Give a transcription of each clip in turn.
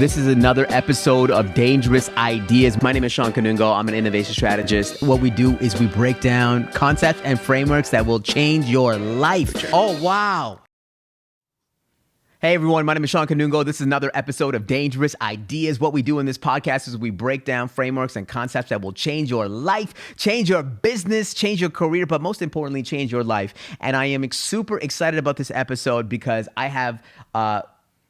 This is another episode of Dangerous Ideas. My name is Shawn Kanungo. I'm an innovation strategist. What we do is we break down concepts and frameworks that will change your life. Oh, wow. Hey everyone, my name is Shawn Kanungo. This is another episode of Dangerous Ideas. What we do in this podcast is we break down frameworks and concepts that will change your life, change your business, change your career, but most importantly, change your life. And I am super excited about this episode because I have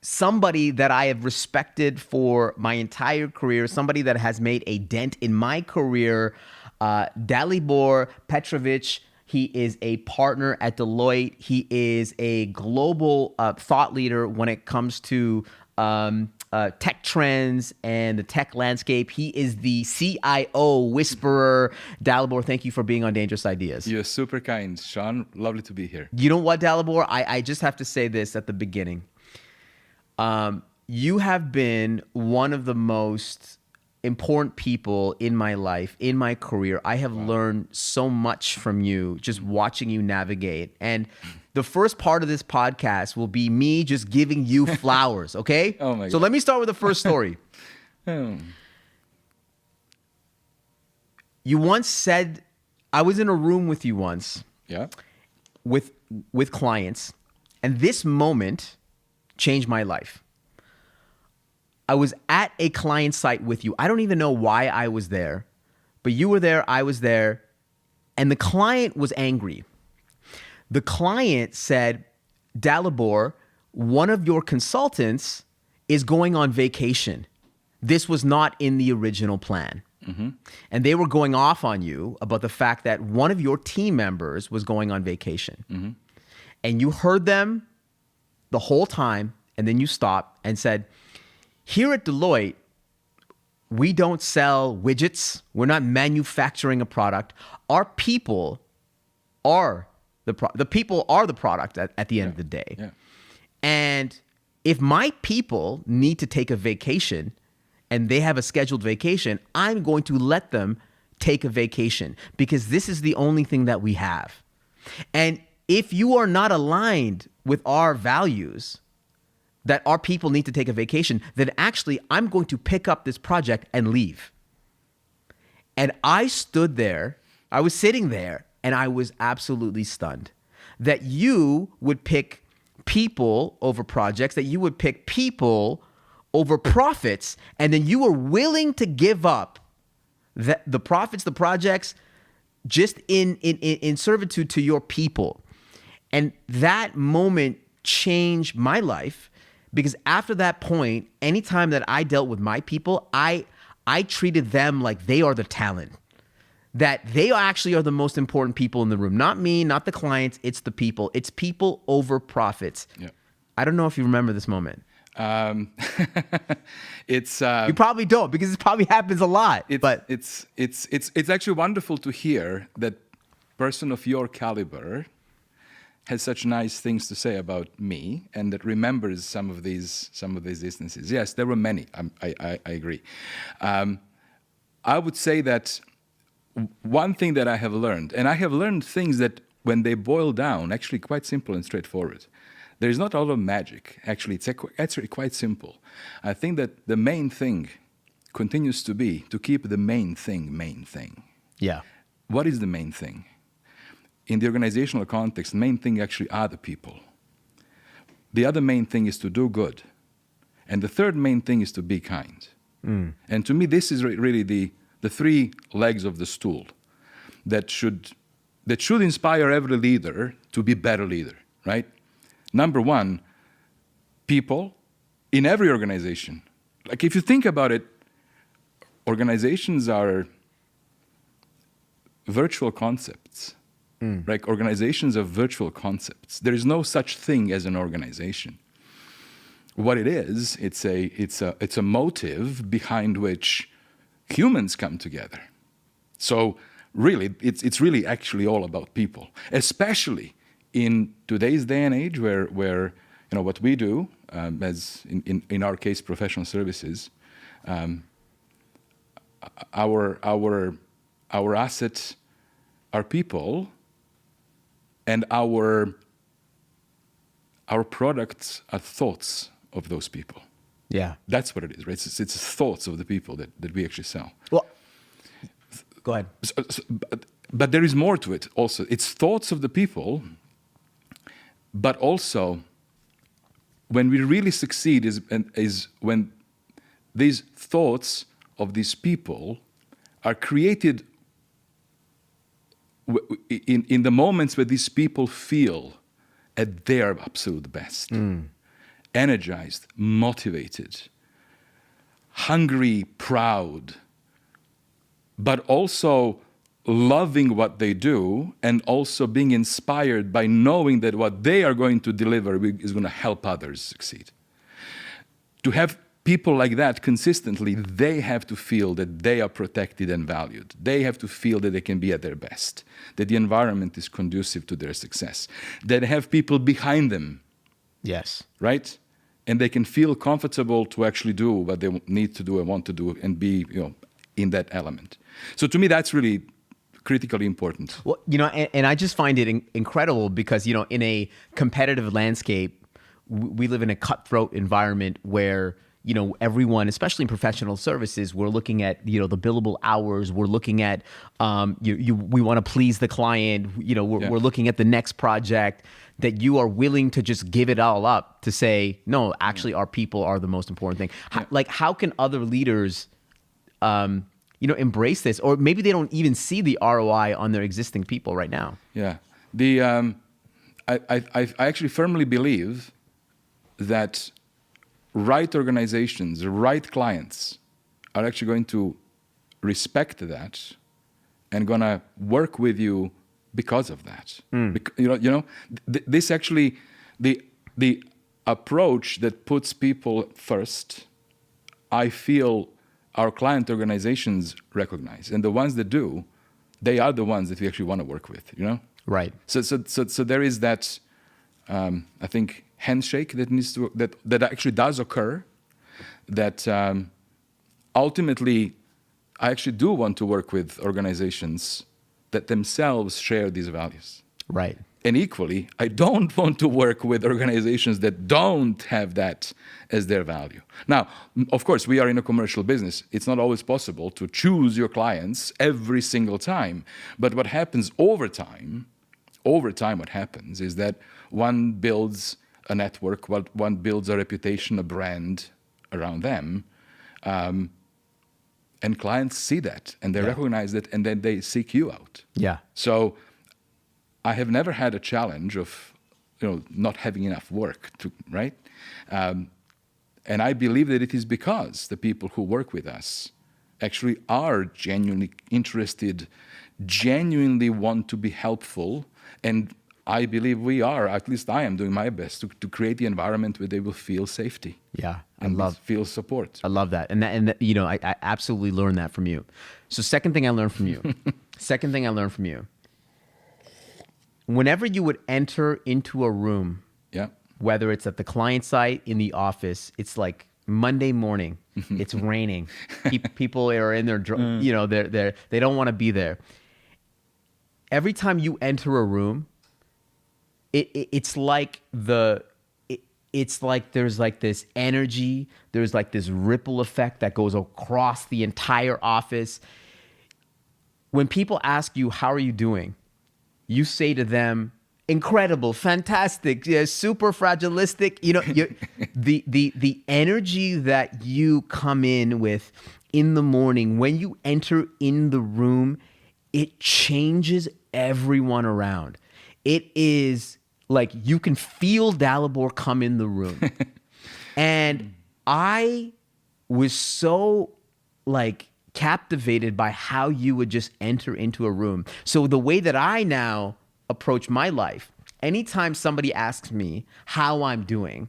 somebody that I have respected for my entire career, somebody that has made a dent in my career, Dalibor Petrovic. He is a partner at Deloitte. He is a global thought leader when it comes to tech trends and the tech landscape. He is the CIO whisperer. Dalibor, thank you for being on Dangerous Ideas. You're super kind, Shawn. Lovely to be here. You know what, Dalibor? I just have to say this at the beginning. You have been one of the most important people in my life, in my career. I have learned so much from you just watching you navigate. And the first part of this podcast will be me just giving you flowers, okay? Oh my God. So let me start with the first story. You once said, I was in a room with you once. Yeah. With clients, and this moment changed my life. I was at a client site with you. I don't even know why I was there, but you were there, I was there, and the client was angry. The client said, Dalibor, one of your consultants is going on vacation. This was not in the original plan. Mm-hmm. And they were going off on you about the fact that one of your team members was going on vacation. Mm-hmm. And you heard them the whole time, and then you stopped and said, here at Deloitte, we don't sell widgets. We're not manufacturing a product. Our people are the people are the product at the end of the day. Yeah. And if my people need to take a vacation and they have a scheduled vacation, I'm going to let them take a vacation because this is the only thing that we have. And if you are not aligned with our values, that our people need to take a vacation, then actually I'm going to pick up this project and leave. And I stood there, I was sitting there, and I was absolutely stunned that you would pick people over projects, that you would pick people over profits, and then you were willing to give up the profits, the projects, just in servitude to your people. And that moment changed my life. Because after that point, anytime that I dealt with my people, I treated them like they are the talent. That they actually are the most important people in the room. Not me, not the clients, it's the people. It's people over profits. Yeah. I don't know if you remember this moment. It's you probably don't because it probably happens a lot. It's actually wonderful to hear that person of your caliber has such nice things to say about me, and that remembers some of these instances. Yes, there were many. I agree. I would say that one thing that I have learned, and I have learned things that when they boil down, actually quite simple and straightforward. There is not a lot of magic. Actually, it's actually quite simple. I think that the main thing continues to be to keep the main thing. Yeah. What is the main thing? In the organizational context, the main thing actually are the people. The other main thing is to do good. And the third main thing is to be kind. Mm. And to me, this is really the three legs of the stool that should inspire every leader to be a better leader, right? Number one, people in every organization. Like if you think about it, organizations are virtual concepts. Like organizations are virtual concepts. There is no such thing as an organization. What it is, it's a motive behind which humans come together. So really, it's really actually all about people, especially in today's day and age where what we do, as in our case, professional services, our assets are people. And our products are thoughts of those people. Yeah. That's what it is, right? It's thoughts of the people that we actually sell. Well, go ahead. But there is more to it also. It's thoughts of the people, but also when we really succeed is when these thoughts of these people are created in the moments where these people feel at their absolute best. Energized, motivated, hungry, proud, but also loving what they do and also being inspired by knowing that what they are going to deliver is going to help others succeed. To have people like that consistently, they have to feel that they are protected and valued. They have to feel that they can be at their best, that the environment is conducive to their success, that they have people behind them. Yes. Right? And they can feel comfortable to actually do what they need to do and want to do and be, in that element. So to me, that's really critically important. Well, and I just find it incredible because, in a competitive landscape, we live in a cutthroat environment where, everyone, especially in professional services, we're looking at, the billable hours. We're looking at, we want to please the client. We're looking at the next project, that you are willing to just give it all up to say, no, actually our people are the most important thing. How can other leaders, embrace this? Or maybe they don't even see the ROI on their existing people right now. Yeah. I actually firmly believe that right organizations, right clients are actually going to respect that and going to work with you because of that. This actually, the approach that puts people first, I feel our client organizations recognize, and the ones that do, they are the ones that we actually want to work with. Right. So there is that, I think, handshake that actually does occur. That ultimately, I actually do want to work with organizations that themselves share these values. Right. And equally, I don't want to work with organizations that don't have that as their value. Now, of course, we are in a commercial business. It's not always possible to choose your clients every single time. But what happens over time, what happens is that one builds a network, one builds a reputation, a brand around them. And clients see that, and they recognize that, and then they seek you out. Yeah. So I have never had a challenge of, not having enough work to, right? And I believe that it is because the people who work with us actually are genuinely interested, genuinely want to be helpful, and I believe we are, at least I am doing my best to create the environment where they will feel safety. Yeah, feel support. I love that. And I absolutely learned that from you. So second thing I learned from you. Whenever you would enter into a room, whether it's at the client site, in the office, it's like Monday morning, it's raining. People are in their, they don't want to be there. Every time you enter a room, it's like it's like there's like this energy, there's like this ripple effect that goes across the entire office. When people ask you, how are you doing? You say to them, incredible, fantastic, super fragilistic. The energy that you come in with in the morning, when you enter in the room, it changes everyone around. It is like you can feel Dalibor come in the room. And I was so captivated by how you would just enter into a room. So the way that I now approach my life, anytime somebody asks me how I'm doing,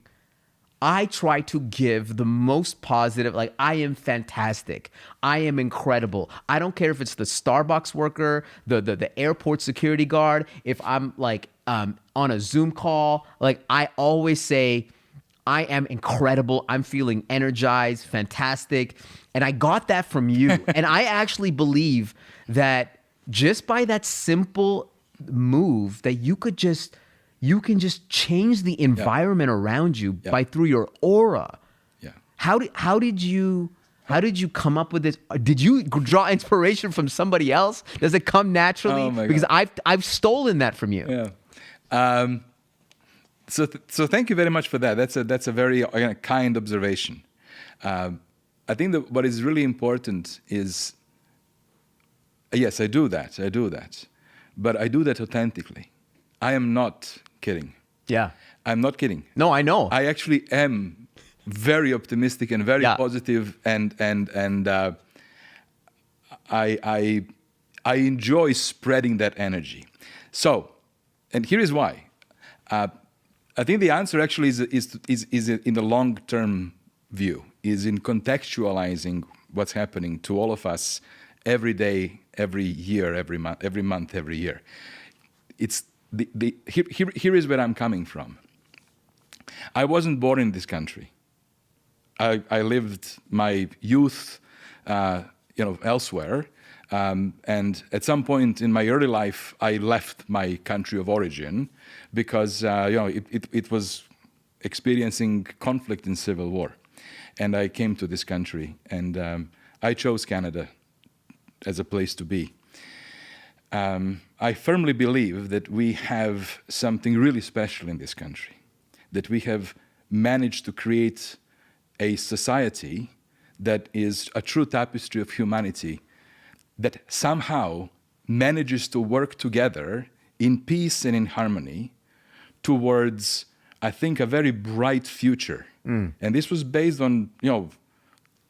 I try to give the most positive, I am fantastic. I am incredible. I don't care if it's the Starbucks worker, the airport security guard, if I'm on a Zoom call, I always say, I am incredible. I'm feeling energized, fantastic. And I got that from you. And I actually believe that just by that simple move that you can just change the environment around you through your aura. Yeah. how did you come up with this? Did you draw inspiration from somebody else? Does it come naturally? Oh my Because God. I've stolen that from you. Yeah. So thank you very much for that. That's a very kind observation. I think that what is really important is, yes, I do that, but I do that authentically. I am not kidding. Yeah. I'm not kidding. No, I know. I actually am very optimistic and very positive, and I enjoy spreading that energy. So, and here is why. I think the answer actually is in the long-term view, is in contextualizing what's happening to all of us every day, every year, every month, every year. It's here is where I'm coming from. I wasn't born in this country. I lived my youth, elsewhere, and at some point in my early life, I left my country of origin because it was experiencing conflict and civil war, and I came to this country, and I chose Canada as a place to be. I firmly believe that we have something really special in this country, that we have managed to create a society that is a true tapestry of humanity, that somehow manages to work together in peace and in harmony towards, I think, a very bright future. And this was based on,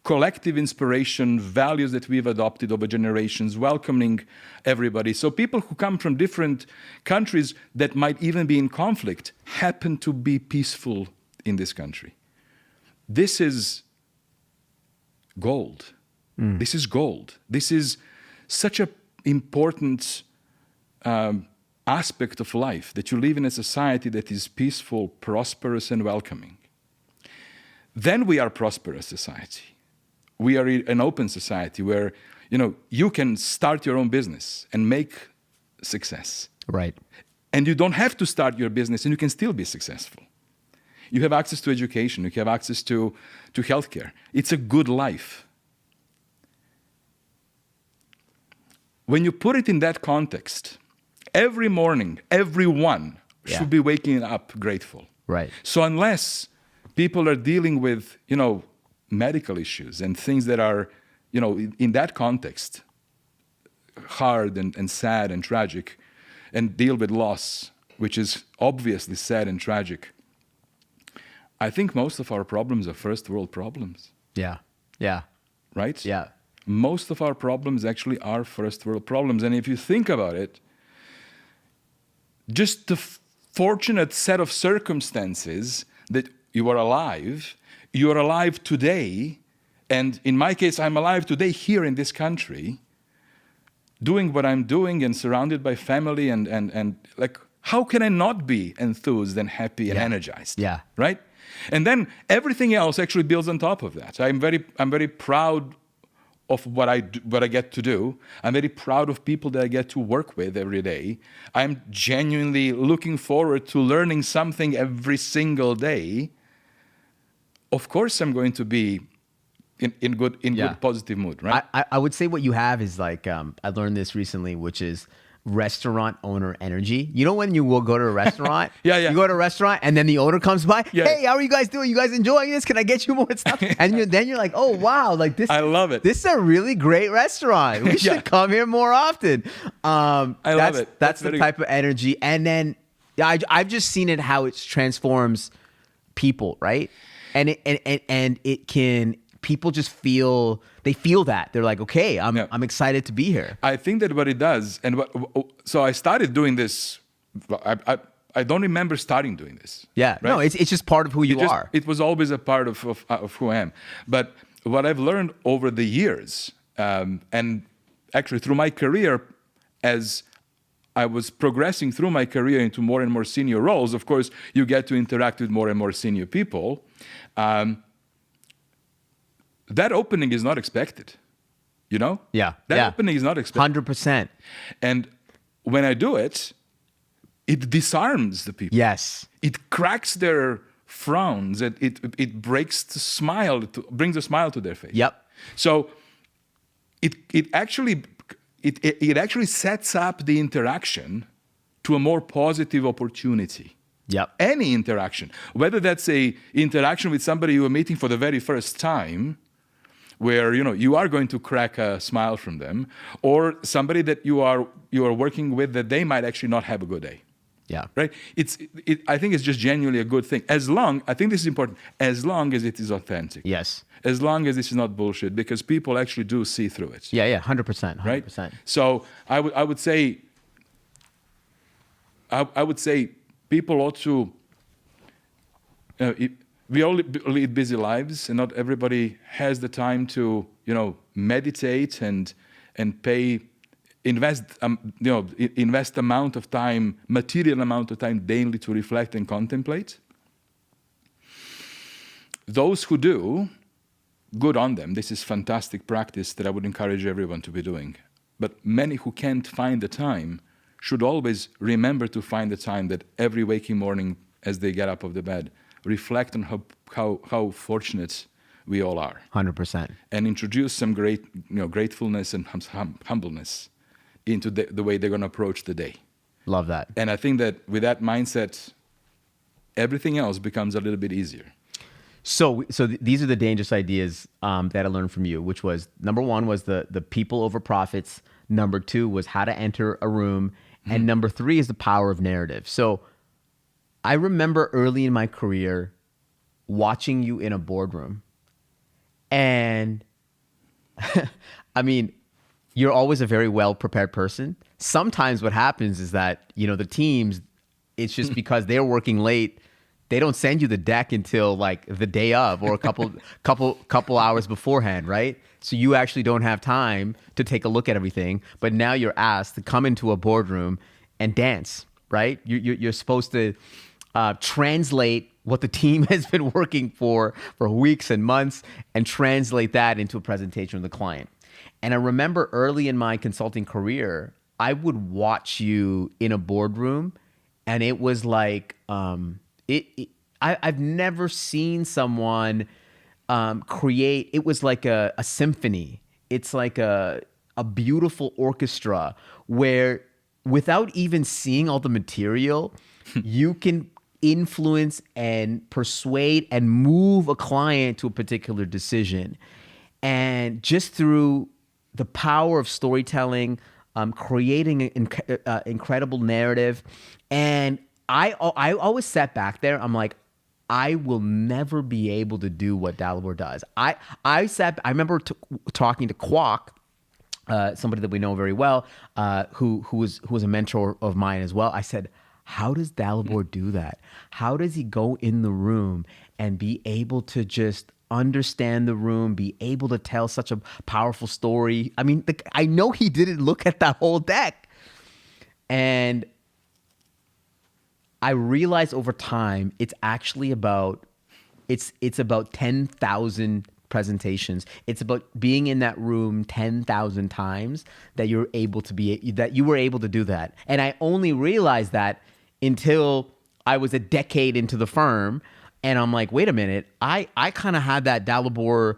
collective inspiration, values that we've adopted over generations, welcoming everybody. So people who come from different countries that might even be in conflict happen to be peaceful in this country. This is gold. This is gold. This is such an important aspect of life, that you live in a society that is peaceful, prosperous, and welcoming. Then we are a prosperous society. We are an open society where, you can start your own business and make success. Right. And you don't have to start your business and you can still be successful. You have access to education. You have access to healthcare. It's a good life. When you put it in that context, every morning, everyone should be waking up grateful. Right. So unless people are dealing with, medical issues and things that are, in that context, hard and sad and tragic, and deal with loss, which is obviously sad and tragic, I think most of our problems are first world problems. Yeah. Yeah. Right? Yeah. Most of our problems actually are first world problems. And if you think about it, just the fortunate set of circumstances that you are alive today, and in my case, I'm alive today here in this country, doing what I'm doing and surrounded by family and like, how can I not be enthused and happy and energized? Yeah. Right? And then everything else actually builds on top of that. I'm very proud of what I get to do. I'm very proud of people that I get to work with every day. I'm genuinely looking forward to learning something every single day. Of course, I'm going to be in good positive mood, right? I would say what you have is like, I learned this recently, which is restaurant owner energy. You know when you will go to a restaurant? Yeah. You go to a restaurant and then the owner comes by. Yeah. Hey, how are you guys doing? You guys enjoying this? Can I get you more stuff? And then you're like, oh wow, like this. I love it. This is a really great restaurant. We should come here more often. I love it. That's the type of energy. And then I've just seen it how it transforms people, right? And it can. People just feel that they're like, okay, I'm excited to be here. I think that what it does, so I started doing this. I don't remember starting doing this. Yeah, right? No, it's just part of who you are. It was always a part of who I am. But what I've learned over the years, and actually through my career, as I was progressing through my career into more and more senior roles, of course, you get to interact with more and more senior people. That opening is not expected, Yeah. That opening is not expected. 100%. And when I do it, it disarms the people. Yes. It cracks their frowns, it brings a smile to their face. Yep. So it actually sets up the interaction to a more positive opportunity. Yep. Any interaction, whether that's a interaction with somebody you are meeting for the very first time, where you are going to crack a smile from them, or somebody that you are working with that they might actually not have a good day. Yeah. Right? I think it's just genuinely a good thing. I think this is important, as long as it is authentic. Yes. As long as this is not bullshit, because people actually do see through it. Yeah, 100%. Right? So I would say people ought to. We all lead busy lives, and not everybody has the time to meditate and invest amount of time, material amount of time daily to reflect and contemplate. Those who do, good on them. This is fantastic practice that I would encourage everyone to be doing. But many who can't find the time should always remember to find the time that every waking morning as they get up of the bed, reflect on how fortunate we all are. 100%. And introduce some gratefulness and humbleness into the way they're going to approach the day. Love that. And I think that with that mindset, everything else becomes a little bit easier. So these are the dangerous ideas that I learned from you, which was, number one was the people over profits. Number two was how to enter a room. And number three is the power of narrative. So I remember early in my career watching you in a boardroom. And I mean, you're always a very well-prepared person. Sometimes what happens is that, the teams, it's just because they're working late, they don't send you the deck until like the day of or a couple hours beforehand, right? So you actually don't have time to take a look at everything. But now you're asked to come into a boardroom and dance, right? You're supposed to translate what the team has been working for weeks and months and translate that into a presentation of the client. And I remember early in my consulting career, I would watch you in a boardroom, and it was like I've never seen someone create. It was like a symphony. It's like a beautiful orchestra where, without even seeing all the material, you can influence and persuade and move a client to a particular decision. And just through the power of storytelling, creating an incredible narrative. And I always sat back there. I'm like, I will never be able to do what Dalibor does. I remember talking to Kwok, somebody that we know very well, who was a mentor of mine as well. I said, how does Dalibor do that? How does he go in the room and be able to just understand the room, be able to tell such a powerful story? I mean, I know he didn't look at that whole deck. And I realized over time, it's actually about, it's about 10,000 presentations. It's about being in that room 10,000 times that you were able to do that. And I only realized that until I was a decade into the firm, and I'm like, wait a minute, I kind of had that Dalibor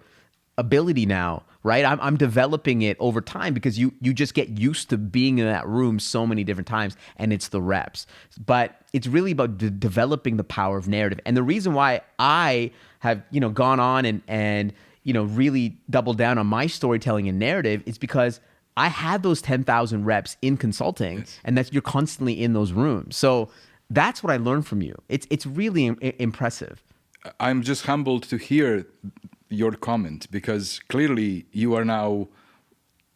ability now, right? I'm developing it over time because you just get used to being in that room so many different times, and it's the reps. But it's really about developing the power of narrative. And the reason why I have gone on and really doubled down on my storytelling and narrative is because I had those 10,000 reps in consulting, yes. And that you're constantly in those rooms. So that's what I learned from you. It's really impressive. I'm just humbled to hear your comment, because clearly you are now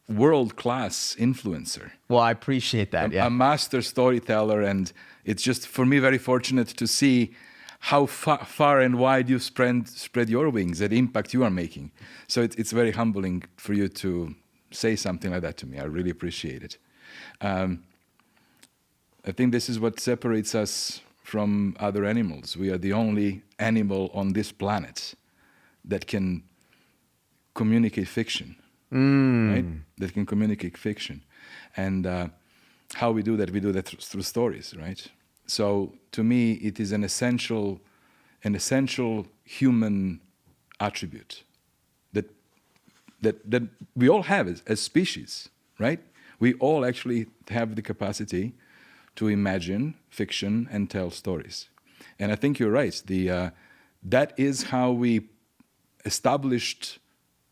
world-class influencer. Well, I appreciate that. A master storyteller, and it's just for me very fortunate to see how far and wide you spread your wings, and impact you are making. So it's very humbling for you to say something like that to me. I really appreciate it. I think this is what separates us from other animals. We are the only animal on this planet that can communicate fiction, right? That can communicate fiction. And how we do that through stories, right? So to me, it is an essential an essential human attribute that we all have as species, right? We all actually have the capacity to imagine fiction and tell stories. And I think you're right. That is how we established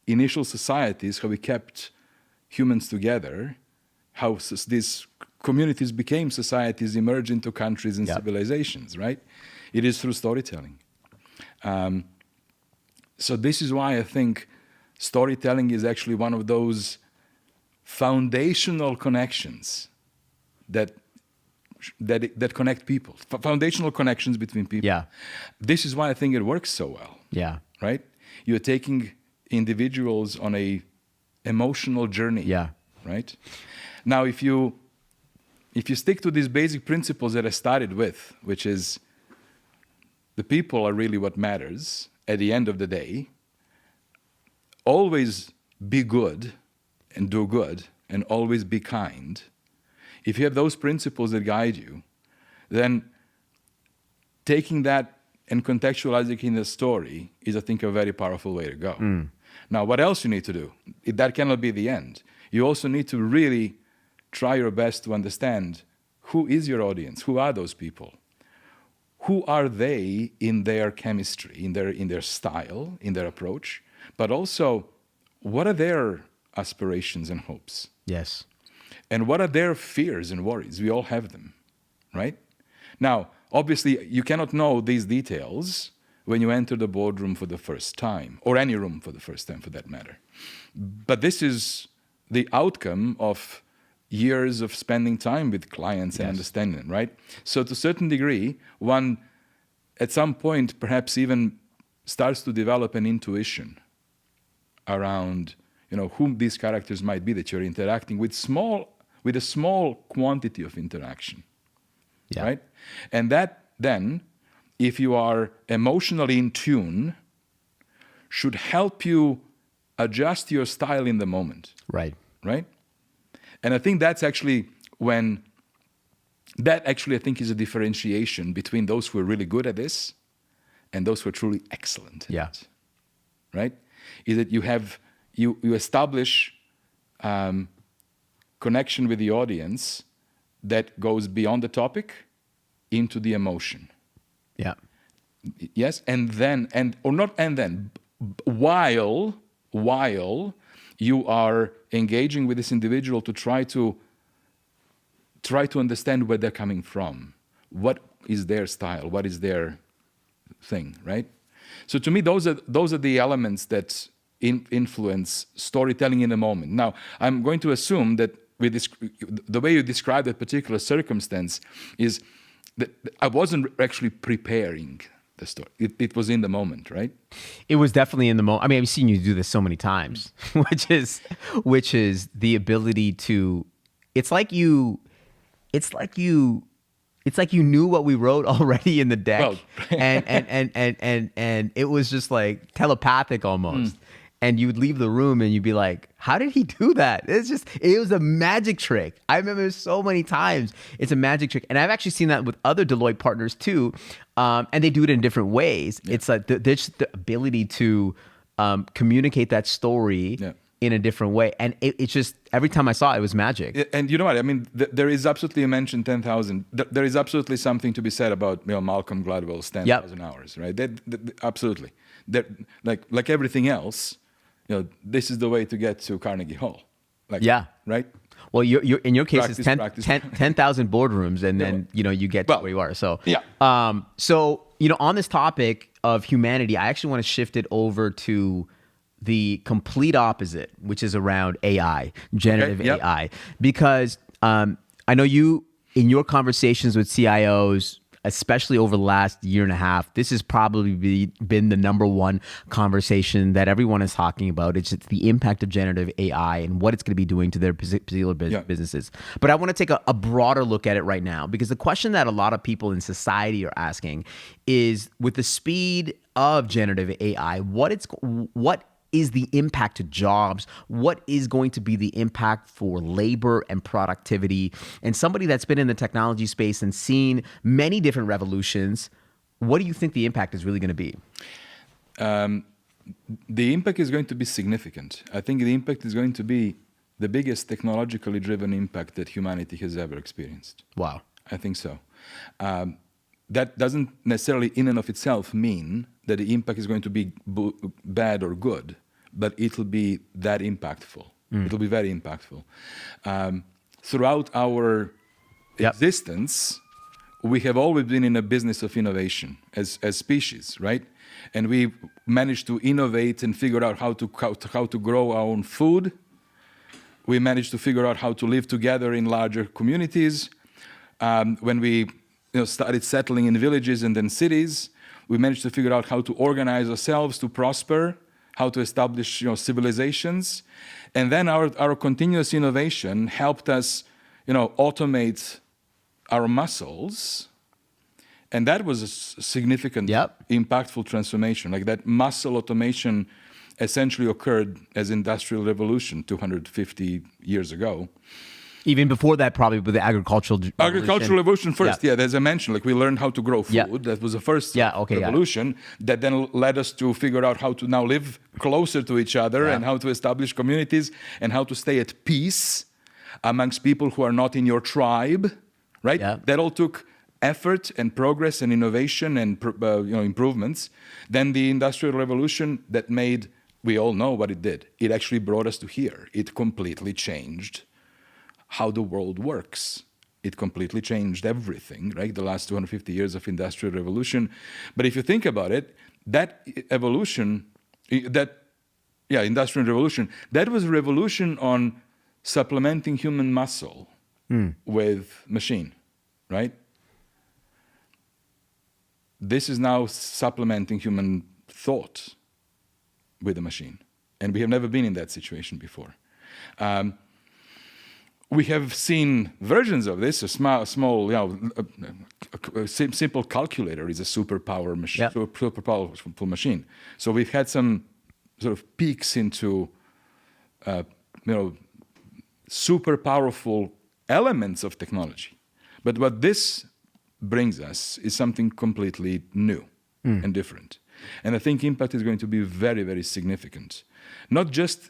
initial societies, how we kept humans together, how these communities became societies, emerged into countries and civilizations, right? It is through storytelling. So this is why I think storytelling is actually one of those foundational connections that connect people, foundational connections between people. Yeah. This is why I think it works so well. Yeah. Right? You're taking individuals on a emotional journey. Yeah. Right? Now, if you stick to these basic principles that I started with, which is the people are really what matters at the end of the day, always be good and do good and always be kind. If you have those principles that guide you, then taking that and contextualizing it in the story is, I think, a very powerful way to go. Now, what else you need to do? That cannot be the end. You also need to really try your best to understand who is your audience, who are those people, who are they in their chemistry, in their style, in their approach, but also what are their aspirations and hopes? Yes. And what are their fears and worries? We all have them, right? Now, obviously, you cannot know these details when you enter the boardroom for the first time, or any room for the first time for that matter. But this is the outcome of years of spending time with clients and understanding them, right? So to a certain degree, one at some point perhaps even starts to develop an intuition around, whom these characters might be that you're interacting with a small quantity of interaction, right? And that then, if you are emotionally in tune, should help you adjust your style in the moment. Right. Right? And I think that's actually I think is a differentiation between those who are really good at this and those who are truly excellent at it. Right? Is that you establish connection with the audience that goes beyond the topic into the emotion. Yeah. Yes, while you are engaging with this individual to try to understand where they're coming from, what is their style, what is their thing, right? So to me, those are the elements that influence storytelling in the moment. Now, I'm going to assume that the way you describe that particular circumstance is that I wasn't actually preparing the story. It was in the moment, right? It was definitely in the moment. I mean, I've seen you do this so many times, which is the ability to. It's like you knew what we wrote already in the deck, Well, and it was just like telepathic almost. And you would leave the room and you'd be like, how did he do that? It was a magic trick. I remember so many times. It's a magic trick. And I've actually seen that with other Deloitte partners too. And they do it in different ways. Yeah. It's like there's the ability to communicate that story in a different way. And it's just, every time I saw it, it was magic. And you know what? I mean, there is absolutely, you mentioned 10,000. There is absolutely something to be said about Malcolm Gladwell's 10,000 hours, right? Absolutely. Like everything else, this is the way to get to Carnegie Hall. Right? Well, you're in your case, practice, it's 10,000 boardrooms, and then you get to where you are. So So on this topic of humanity, I actually want to shift it over to the complete opposite, which is around AI, generative AI, because I know you in your conversations with CIOs, especially over the last year and a half, this has probably been the number one conversation that everyone is talking about. It's the impact of generative AI and what it's going to be doing to their particular businesses. But I want to take a broader look at it right now, because the question that a lot of people in society are asking is, with the speed of generative AI, what is the impact to jobs? What is going to be the impact for labor and productivity? And somebody that's been in the technology space and seen many different revolutions, what do you think the impact is really going to be? The impact is going to be significant. I think the impact is going to be the biggest technologically driven impact that humanity has ever experienced. Wow. I think so. That doesn't necessarily in and of itself mean that the impact is going to be bad or good, but it'll be that impactful. It'll be very impactful. Throughout our existence, we have always been in a business of innovation as species, right? And we managed to innovate and figure out how to grow our own food. We managed to figure out how to live together in larger communities. When we started settling in villages and then cities, we managed to figure out how to organize ourselves to prosper, how to establish civilizations. And then our continuous innovation helped us automate our muscles. And that was a significant, impactful transformation. Like that muscle automation essentially occurred as industrial revolution 250 years ago. Even before that, probably with the agricultural revolution. Agricultural revolution first, as I mentioned, like we learned how to grow food. That was the first revolution that then led us to figure out how to now live closer to each other and how to establish communities and how to stay at peace amongst people who are not in your tribe, right? That all took effort and progress and innovation and improvements. Then the Industrial Revolution that made, we all know what it did. It actually brought us to here. It completely changed how the world works. It completely changed everything, right? The last 250 years of Industrial Revolution. But if you think about it, that evolution, Industrial Revolution, that was a revolution on supplementing human muscle with machine, right? This is now supplementing human thought with a machine. And we have never been in that situation before. We have seen versions of this. A small, a simple calculator is a superpower machine, super powerful machine. So we've had some sort of peaks into, super powerful elements of technology. But what this brings us is something completely new and different. And I think impact is going to be very, very significant. Not just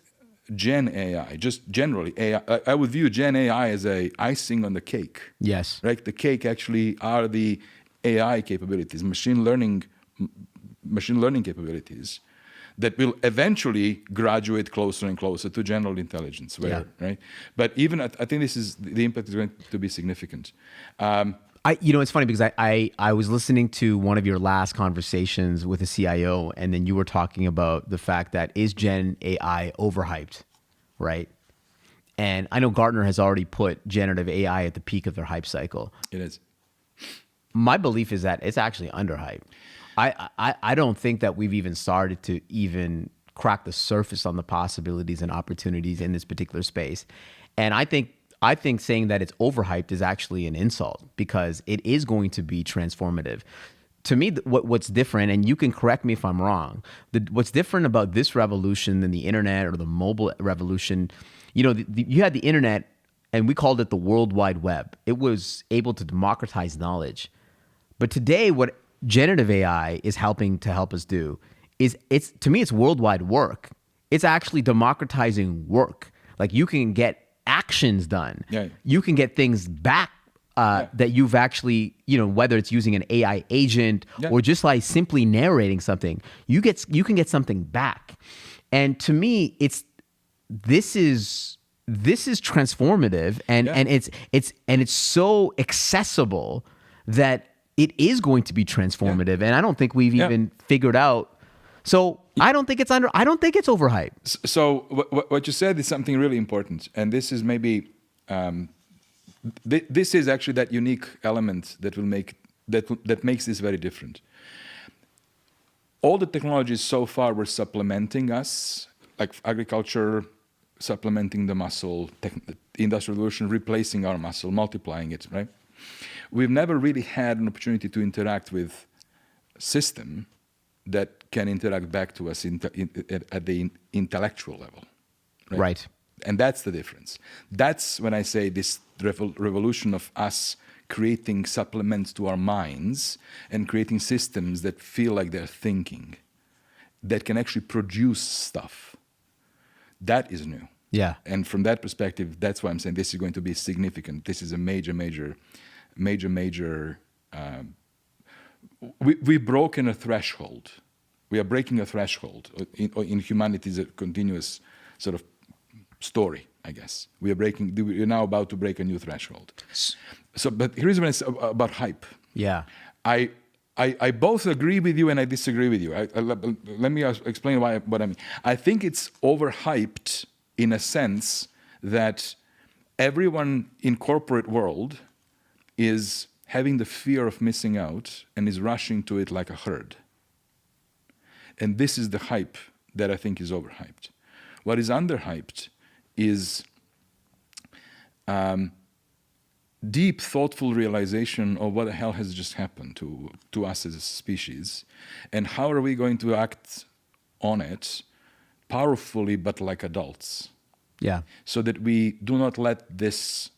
Gen AI, just generally AI. I would view Gen AI as a icing on the cake. Yes. Right? The cake actually are the AI capabilities, machine learning capabilities that will eventually graduate closer and closer to general intelligence. Right? But even I think the impact is going to be significant. It's funny because I was listening to one of your last conversations with a CIO, and then you were talking about the fact that is Gen AI overhyped, right? And I know Gartner has already put generative AI at the peak of their hype cycle. It is. My belief is that it's actually underhyped. I don't think that we've even started to even crack the surface on the possibilities and opportunities in this particular space. And I think saying that it's overhyped is actually an insult because it is going to be transformative. To me, what's different, and you can correct me if I'm wrong, what's different about this revolution than the internet or the mobile revolution, you had the internet and we called it the World Wide Web. It was able to democratize knowledge. But today, what generative AI is helping us do is to me, it's worldwide work. It's actually democratizing work. Like you can get actions done. You can get things back that you've actually, whether it's using an AI agent or just like simply narrating something, you can get something back. And to me, this is transformative and it's so accessible that it is going to be transformative. And I don't think we've even figured out. So I don't think it's overhyped. So what you said is something really important, and this is maybe this is actually that unique element that makes this very different. All the technologies so far were supplementing us, like agriculture supplementing the muscle, the Industrial Revolution replacing our muscle, multiplying it. Right? We've never really had an opportunity to interact with a system that can interact back to us at the intellectual level. Right. And that's the difference. That's when I say this revolution of us creating supplements to our minds and creating systems that feel like they're thinking, that can actually produce stuff. That is new. Yeah. And from that perspective, that's why I'm saying this is going to be significant. This is a major. We've broken a threshold. We are breaking a threshold. In humanity is a continuous sort of story, I guess. We're now about to break a new threshold. So, but here's what it's about hype. Yeah. I both agree with you and I disagree with you. Let me explain what I mean. I think it's overhyped in a sense that everyone in corporate world is having the fear of missing out and is rushing to it like a herd. And this is the hype that I think is overhyped. What is underhyped is deep, thoughtful realization of what the hell has just happened to us as a species, and how are we going to act on it powerfully but like adults. Yeah. So that we do not let this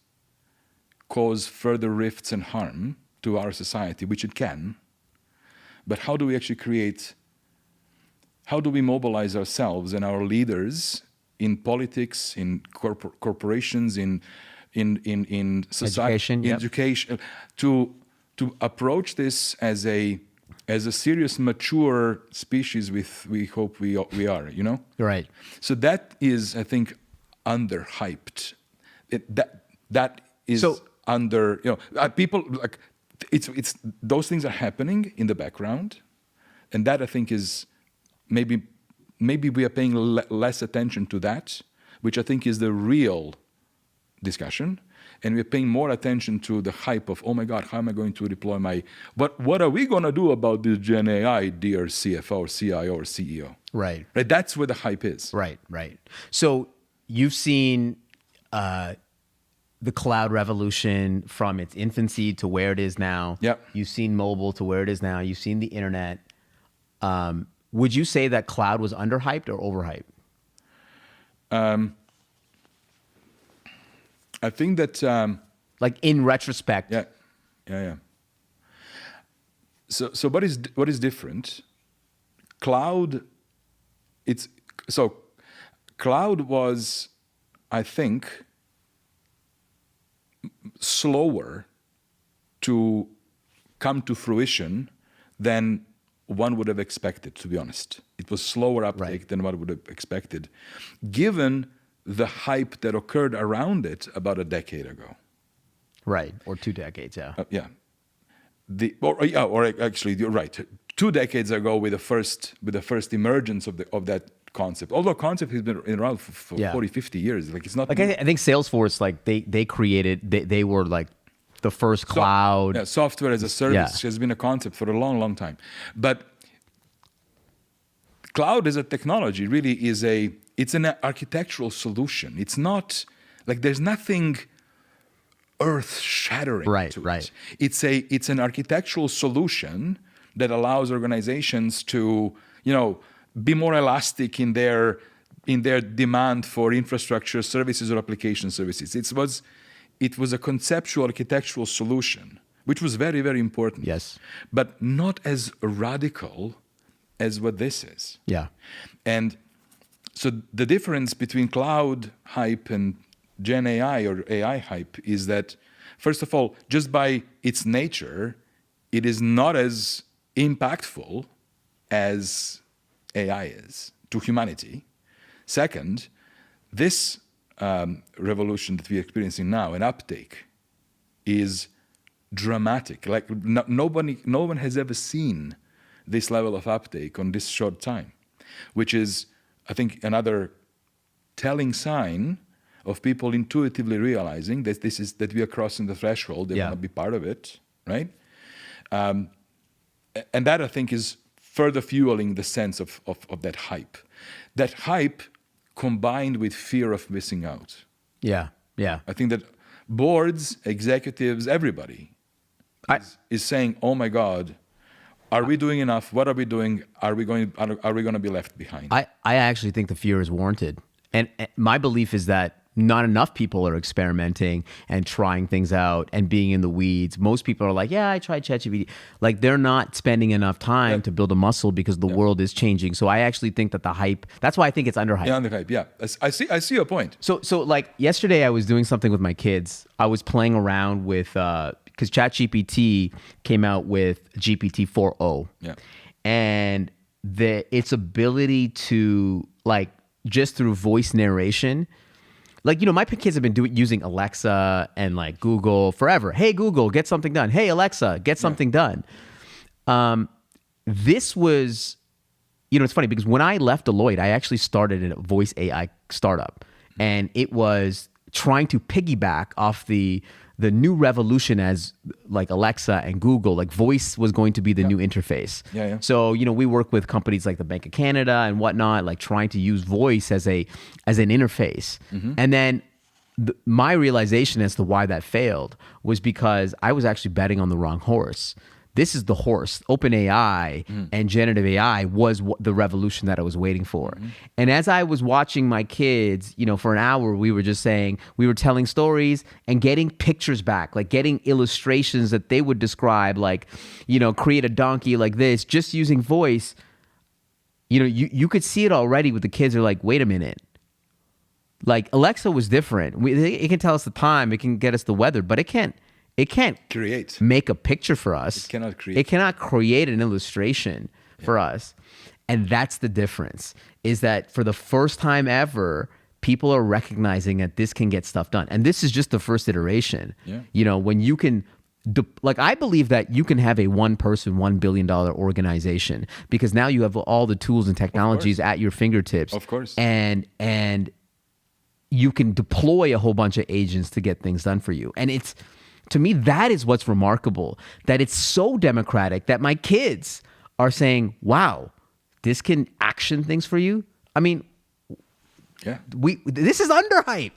cause further rifts and harm to our society, which it can. But how do we actually how do we mobilize ourselves and our leaders in politics, in corporations, in society, education, yep. education, to approach this as a serious, mature species we hope we are, you know? Right. So that is, I think, underhyped. That is So, under, you know, people like it's those things are happening in the background, and that I think is maybe we are paying less attention to that, which I think is the real discussion, and we're paying more attention to the hype of, oh my God, how am I going to deploy what are we going to do about this Gen AI, dear CFO, or CIO, or CEO? Right. Right. That's where the hype is. Right. So you've seen the cloud revolution from its infancy to where it is now. Yep. You've seen mobile to where it is now. You've seen the internet. Would you say that cloud was underhyped or overhyped? I think that Like in retrospect. yeah. So what is different? Cloud was, I think, slower to come to fruition than one would have expected, to be honest. It was slower uptake than what would have expected, given the hype that occurred around it about a decade ago. Right. Or 2 decades, yeah. Yeah. Or actually, you're right. 2 decades ago, with the first emergence of that concept. Although concept has been around for 40, 50 years. Like, it's not like I think Salesforce, like they created, they were like the first cloud. Software as a service has been a concept for a long time. But cloud as a technology really it's an architectural solution. It's not like there's nothing earth-shattering to it. Right. It's an architectural solution that allows organizations to, you know, be more elastic in their demand for infrastructure services or application services. It was a conceptual architectural solution, which was very, very important. Yes. But not as radical as what this is. Yeah. And so the difference between cloud hype and Gen AI or AI hype is that, first of all, just by its nature, it is not as impactful as AI is to humanity. Second, this revolution that we're experiencing now, an uptake, is dramatic. Like no one has ever seen this level of uptake on this short time, which is, I think, another telling sign of people intuitively realizing that we are crossing the threshold. They want to be part of it, right? And that, I think, is further fueling the sense of that hype. That hype combined with fear of missing out. Yeah. I think that boards, executives, everybody is saying, "Oh my God, are we doing enough? What are we doing? Are we going to be left behind?" I actually think the fear is warranted. And my belief is that not enough people are experimenting and trying things out and being in the weeds. Most people are like, yeah, I tried ChatGPT. Like, they're not spending enough time to build a muscle because the world is changing. So I actually think that the hype, that's why I think it's underhyped. Yeah, underhype. Yeah, I see your point. So like yesterday I was doing something with my kids. I was playing around with, because ChatGPT came out with GPT 4.0. Yeah. And its ability to, like, just through voice narration, like, my kids have been using Alexa and like Google forever. Hey, Google, get something done. Hey, Alexa, get something done. This was, it's funny because when I left Deloitte, I actually started a voice AI startup, and it was trying to piggyback off the new revolution as like Alexa and Google. Like, voice was going to be the new interface. Yeah. So, we work with companies like the Bank of Canada and whatnot, like trying to use voice as an interface. And then my realization as to why that failed was because I was actually betting on the wrong horse. This is the horse. OpenAI and generative AI was the revolution that I was waiting for. And as I was watching my kids, for an hour, we were telling stories and getting pictures back, like getting illustrations that they would describe, like, create a donkey like this, just using voice. You could see it already with the kids. Are like, wait a minute. Like, Alexa was different. It can tell us the time. It can get us the weather, but it can't Create. make a picture for us. It cannot create. It cannot create an illustration for us. And that's the difference, is that for the first time ever, people are recognizing that this can get stuff done. And this is just the first iteration. Yeah. When you can, I believe that you can have a one-person, $1 billion organization, because now you have all the tools and technologies at your fingertips. Of course. And you can deploy a whole bunch of agents to get things done for you. And to me, that is what's remarkable, that it's so democratic that my kids are saying, wow, this can action things for you. I mean, yeah, this is underhype.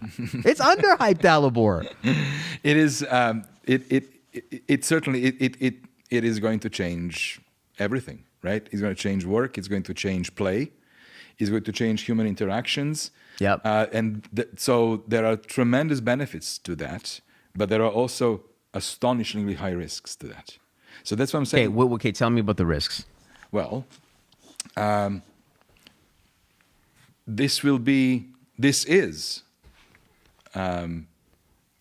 It's underhyped, Dalibor. It is. It certainly it is going to change everything, right? It's going to change work. It's going to change play. It's going to change human interactions. Yep. So there are tremendous benefits to that. But there are also astonishingly high risks to that. So that's what I'm saying. Okay, tell me about the risks. Well, this is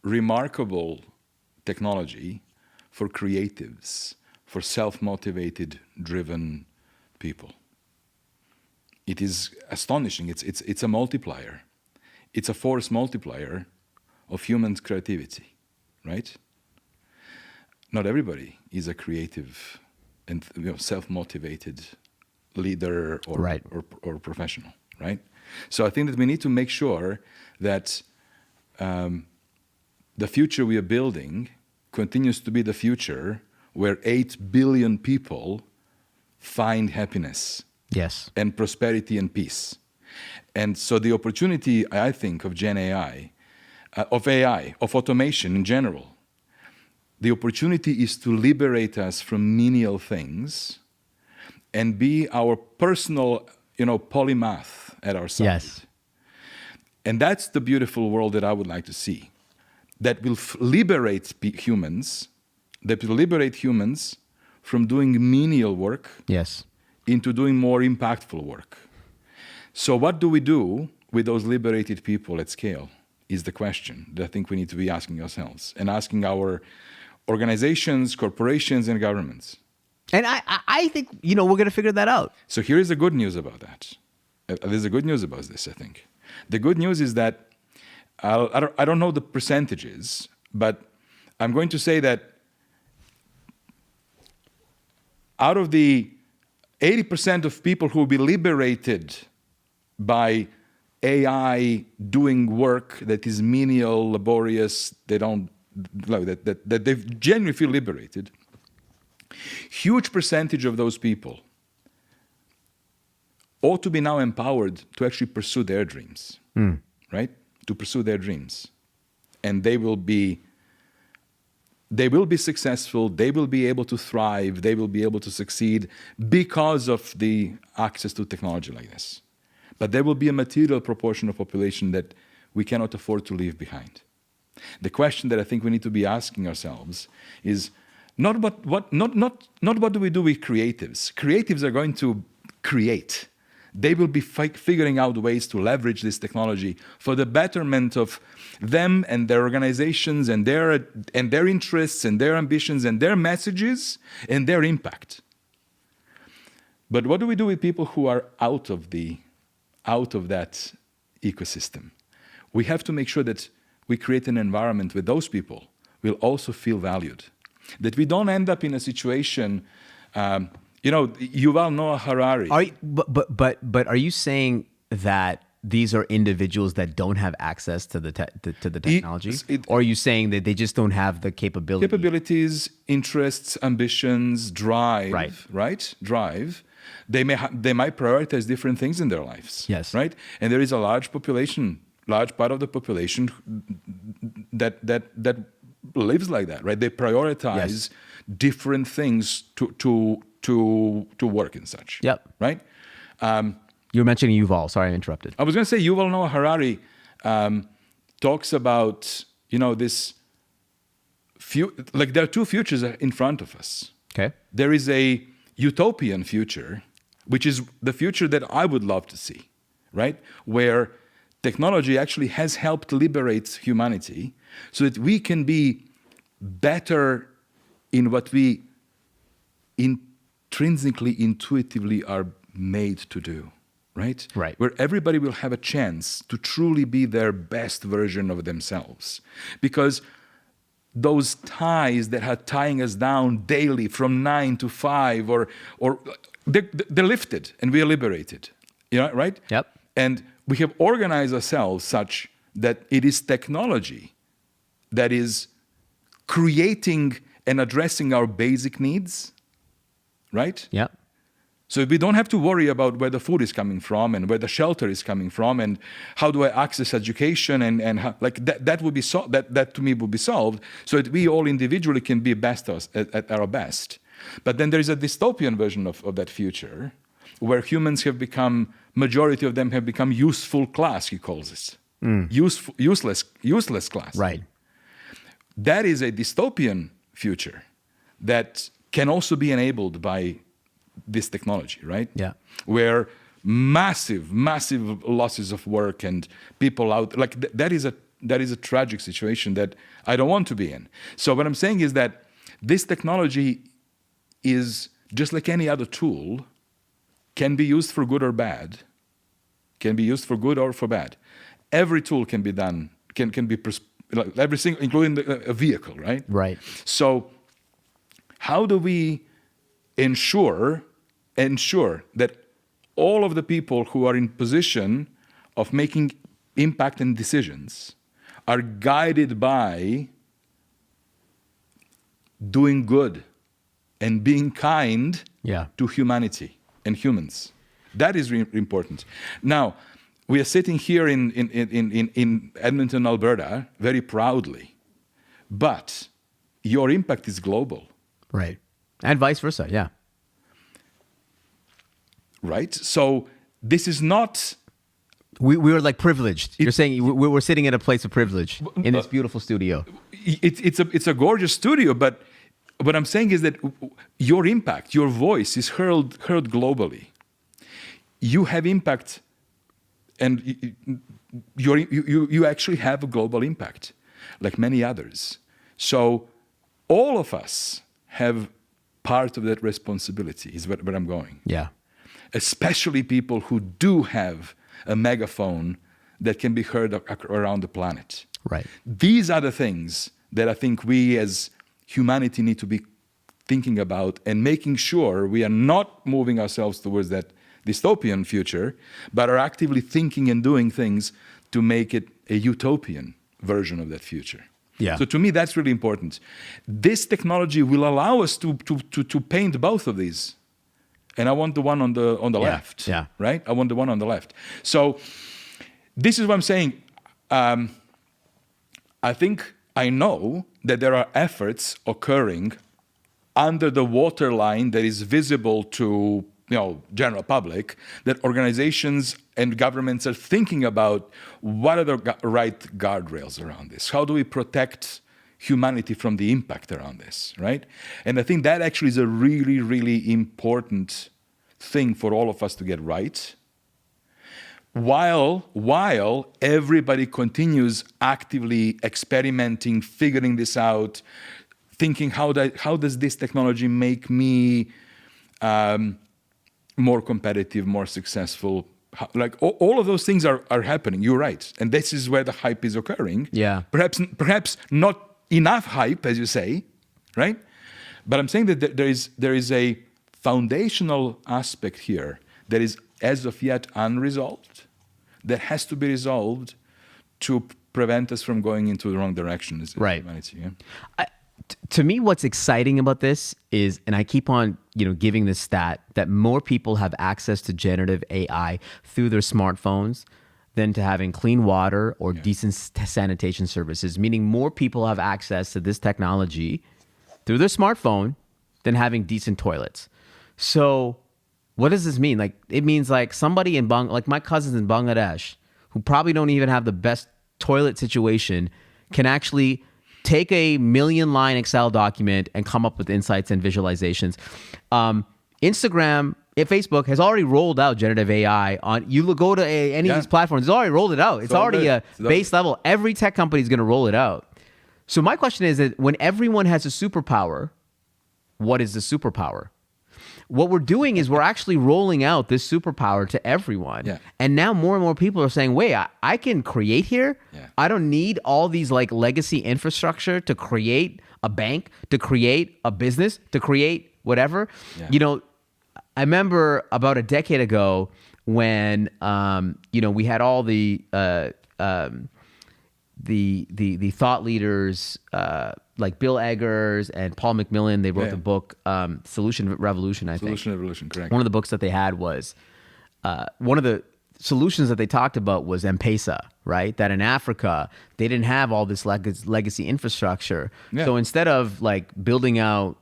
remarkable technology for creatives, for self-motivated, driven people. It is astonishing. It's a multiplier. It's a force multiplier of human creativity, right? Not everybody is a creative and self-motivated leader or professional, right? So I think that we need to make sure that the future we are building continues to be the future where 8 billion people find happiness, yes, and prosperity and peace. And so the opportunity, I think, of Gen AI, of AI, of automation in general, the opportunity is to liberate us from menial things and be our personal, polymath at our side. Yes. And that's the beautiful world that I would like to see, that will liberate humans, from doing menial work, yes, into doing more impactful work. So what do we do with those liberated people at scale is the question that I think we need to be asking ourselves and asking our organizations, corporations, and governments. And I think, we're going to figure that out. So here is the good news about that. There's a good news about this, I think. The good news is that, I don't know the percentages, but I'm going to say that out of the 80% of people who will be liberated by AI doing work that is menial, laborious, that they genuinely feel liberated, huge percentage of those people ought to be now empowered to actually pursue their dreams, right? To pursue their dreams. And they will be successful, they will be able to thrive, they will be able to succeed because of the access to technology like this. But there will be a material proportion of population that we cannot afford to leave behind. The question that I think we need to be asking ourselves is not what do we do with creatives. Creatives are going to create. They will be figuring out ways to leverage this technology for the betterment of them and their organizations and their interests and their ambitions and their messages and their impact. But what do we do with people who are out of that ecosystem? We have to make sure that we create an environment where those people will also feel valued. That we don't end up in a situation, Yuval Noah Harari. But are you saying that these are individuals that don't have access to the technology, or are you saying that they just don't have the capabilities, interests, ambitions, drive, right? Drive. They might prioritize different things in their lives. Yes. Right. And there is a large part of the population that lives like that. Right. They prioritize different things to work and such. Yep. Right. You were mentioning Yuval. Sorry, I interrupted. I was going to say Yuval Noah Harari talks about this. There are two futures in front of us. Okay. There is a utopian future, which is the future that I would love to see, right? Where technology actually has helped liberate humanity so that we can be better in what we intrinsically, intuitively are made to do, right? Right. Where everybody will have a chance to truly be their best version of themselves. Because those ties that are tying us down daily from 9 to 5 or they're lifted and we are liberated. Right? Yep. And we have organized ourselves such that it is technology that is creating and addressing our basic needs, right? Yep. So we don't have to worry about where the food is coming from and where the shelter is coming from and how do I access education and how, that would be that to me would be solved so that we all individually can be at our best. But then there is a dystopian version of that future where humans have become, majority of them have become useful class, he calls it. Useless class. Right. That is a dystopian future that can also be enabled by this technology, right? Yeah. Where massive losses of work and people out, that is a tragic situation that I don't want to be in. So what I'm saying is that this technology is just like any other tool, can be used for good or bad, can be used for good or for bad. Every tool can be done, can be, every single, including a vehicle, right? Right. So how do we ensure that all of the people who are in position of making impact and decisions are guided by doing good and being kind to humanity and humans? That is important. Now, we are sitting here in Edmonton, Alberta, very proudly, but your impact is global. Right. And vice versa, yeah. Right? So this is not... We were like privileged. You're saying we're sitting in a place of privilege in this beautiful studio. It's a gorgeous studio, but what I'm saying is that your impact, your voice is heard globally. You have impact, and you actually have a global impact, like many others. So all of us have part of that responsibility, is where I'm going. Yeah. Especially people who do have a megaphone that can be heard around the planet. Right. These are the things that I think we as humanity need to be thinking about and making sure we are not moving ourselves towards that dystopian future, but are actively thinking and doing things to make it a utopian version of that future. Yeah. So to me, that's really important. This technology will allow us to paint both of these. And I want the one on the left. Yeah. Right? I want the one on the left. So this is what I'm saying. I know that there are efforts occurring under the waterline that is visible to general public, that organizations and governments are thinking about what are the right guardrails around this. How do we protect humanity from the impact around this, right? And I think that actually is a really, really important thing for all of us to get right, while everybody continues actively experimenting, figuring this out, thinking how does this technology make me more competitive, more successful. Like all of those things are happening. You're right, and this is where the hype is occurring. Yeah. Perhaps not enough hype, as you say, right? But I'm saying that there is a foundational aspect here that is as of yet unresolved, that has to be resolved to prevent us from going into the wrong direction as humanity. Yeah? To me, what's exciting about this is, and I keep on, giving this stat, that more people have access to generative AI through their smartphones than to having clean water or decent sanitation services, meaning more people have access to this technology through their smartphone than having decent toilets. So what does this mean? Like, it means like somebody in like my cousins in Bangladesh, who probably don't even have the best toilet situation, can actually take a 1,000,000-line Excel document and come up with insights and visualizations. Instagram and Facebook has already rolled out generative AI on. You go to any of these platforms, it's already rolled it out. It's already a base level. Every tech company is going to roll it out. So my question is that when everyone has a superpower, what is the superpower? What we're doing is we're actually rolling out this superpower to everyone. Yeah. And now more and more people are saying, wait, I can create here. Yeah. I don't need all these like legacy infrastructure to create a bank, to create a business, to create whatever. Yeah. I remember about a decade ago when, we had all the thought leaders, like Bill Eggers and Paul McMillan. They wrote the book Solution Revolution, I think. Solution Revolution, correct. One of the books that they had was, one of the solutions that they talked about was M-Pesa, right? That in Africa, they didn't have all this legacy infrastructure. Yeah. So instead of like building out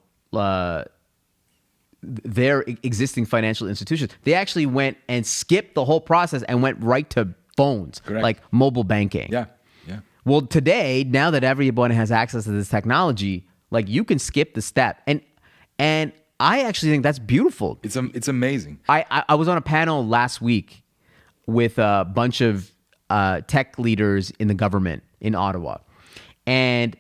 their existing financial institutions, they actually went and skipped the whole process and went right to phones, Correct. like mobile banking. Yeah. Well, today, now that everyone has access to this technology, like you can skip the step, and I actually think that's beautiful. It's amazing. I was on a panel last week with a bunch of tech leaders in the government in Ottawa, and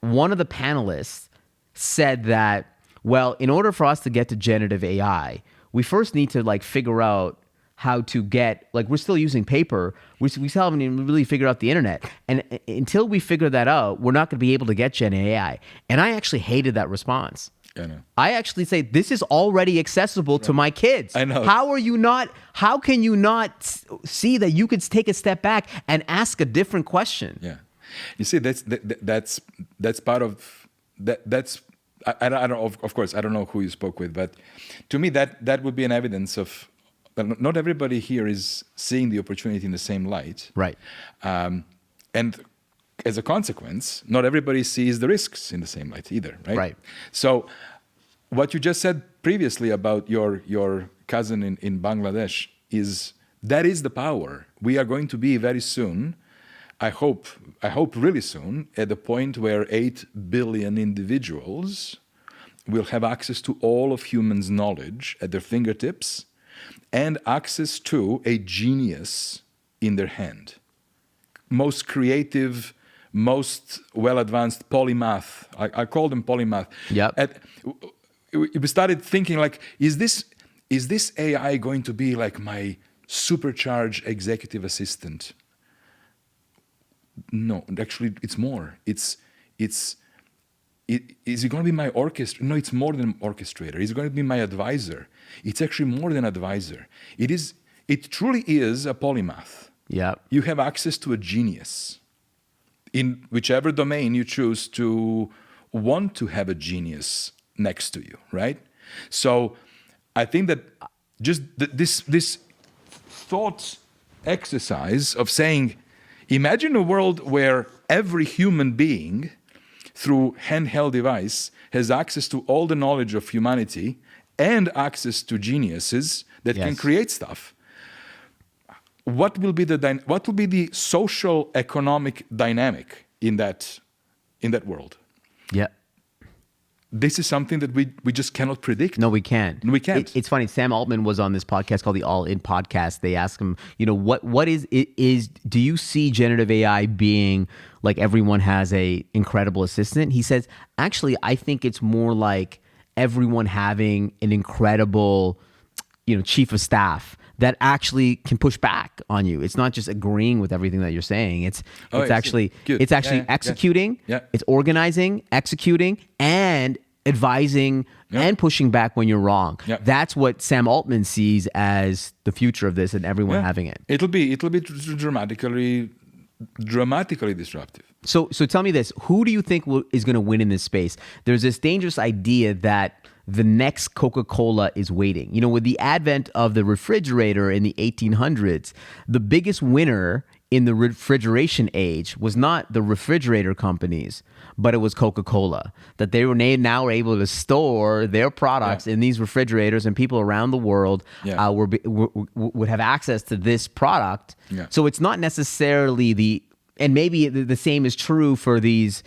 one of the panelists said that, well, in order for us to get to generative AI, we first need to like figure out how to get, like, we're still using paper. We still haven't even really figured out the internet. And until we figure that out, we're not going to be able to get Gen AI. And I actually hated that response. I know. I actually say, this is already accessible to my kids. I know. How can you not see that you could take a step back and ask a different question? Yeah. You see, that's part of that. I don't, of course, I don't know who you spoke with, but to me, that would be an evidence of, not everybody here is seeing the opportunity in the same light. Right. And as a consequence, not everybody sees the risks in the same light either, right? Right. So what you just said previously about your cousin in Bangladesh is the power. We are going to be very soon, I hope really soon, at the point where 8 billion individuals will have access to all of humans' knowledge at their fingertips, and access to a genius in their hand. Most creative, most well-advanced polymath. I call them polymath. Yep. We started thinking like, is this AI going to be like my supercharged executive assistant? No, actually, it's more. Is it going to be my orchestrator? No, it's more than orchestrator. It's going to be my advisor. It's actually more than advisor. It truly is a polymath. Yeah. You have access to a genius in whichever domain you choose to want to have a genius next to you, right? So I think that just this thought exercise of saying, imagine a world where every human being through handheld device has access to all the knowledge of humanity and access to geniuses that can Yes. create stuff, what will be the social economic dynamic in that world? Yeah. This is something that we just cannot predict. No, we can't. We can't. It's funny. Sam Altman was on this podcast called the All In Podcast. They asked him, what is do you see generative AI being like everyone has a incredible assistant? He says, actually, I think it's more like everyone having an incredible, chief of staff that actually can push back on you. It's not just agreeing with everything that you're saying. It's actually Good. executing. Yeah. It's organizing, executing, and advising and pushing back when you're wrong. Yeah. That's what Sam Altman sees as the future of this, and everyone having it. It'll be dramatically disruptive. So tell me this: who do you think is going to win in this space? There's this dangerous idea that the next Coca-Cola is waiting. With the advent of the refrigerator in the 1800s, the biggest winner in the refrigeration age was not the refrigerator companies, but it was Coca-Cola. That they were now able to store their products in these refrigerators, and people around the world would have access to this product. Yeah. So it's not necessarily and maybe the same is true for these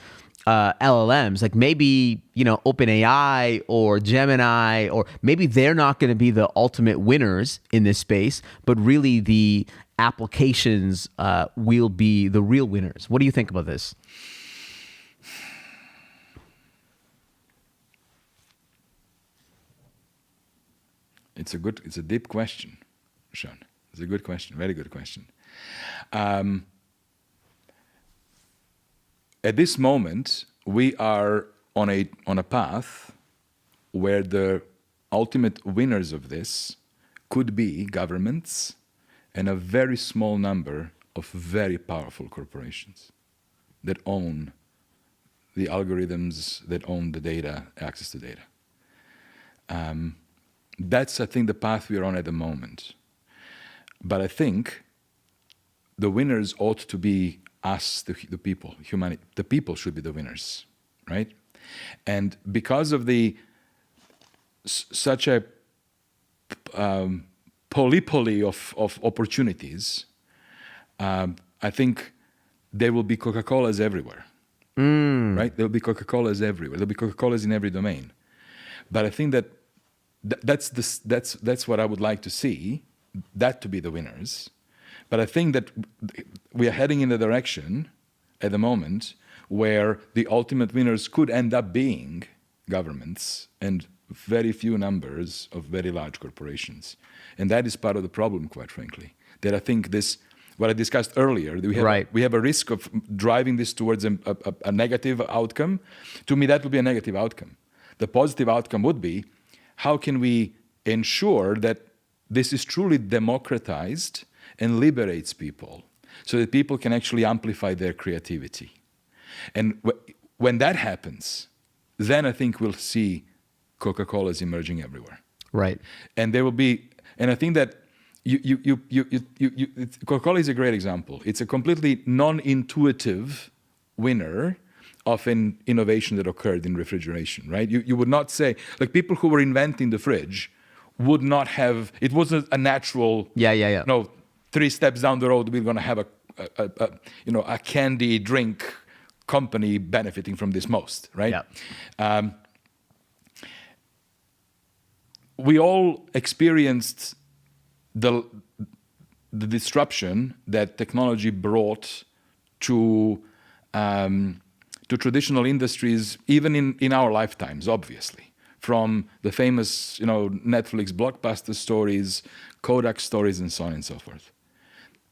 LLMs, like maybe, OpenAI or Gemini, or maybe they're not going to be the ultimate winners in this space, but really the applications will be the real winners. What do you think about this? It's a deep question, Shawn. It's a good question, very good question. At this moment, we are on a path where the ultimate winners of this could be governments and a very small number of very powerful corporations that own the algorithms, that own the data, access to data. That's, I think, the path we are on at the moment. But I think the winners ought to be us, the people, humanity. The people should be the winners, right? And because of such a polypoly of opportunities, I think there will be Coca-Colas everywhere, right? There will be Coca-Colas everywhere. There will be Coca-Colas in every domain. But I think that's what I would like to see, that to be the winners. But I think that we are heading in a direction at the moment where the ultimate winners could end up being governments and very few numbers of very large corporations. And that is part of the problem, quite frankly. That I think what I discussed earlier, we have a risk of driving this towards a negative outcome. To me, that would be a negative outcome. The positive outcome would be, how can we ensure that this is truly democratized and liberates people so that people can actually amplify their creativity? And when that happens, then I think we'll see Coca-Cola's emerging everywhere. Right. And there will be, and I think that Coca-Cola is a great example. It's a completely non-intuitive winner of an innovation that occurred in refrigeration, right? You would not say, like, people who were inventing the fridge would not have, it wasn't a natural, 3 steps down the road, we're going to have a candy drink company benefiting from this most, right? Yeah. We all experienced the disruption that technology brought to traditional industries, even in our lifetimes, obviously. From the famous, Netflix blockbuster stories, Kodak stories, and so on and so forth.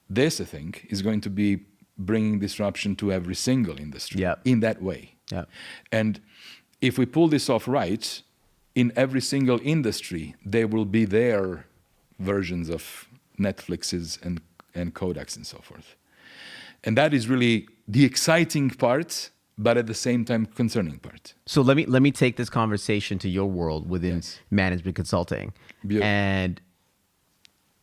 This, I think, is going to be bringing disruption to every single industry in that way. Yeah. And if we pull this off right, in every single industry, there will be their versions of Netflixes and Kodaks and so forth. And that is really the exciting part, but at the same time concerning part. So let me take this conversation to your world within management consulting. Beautiful. And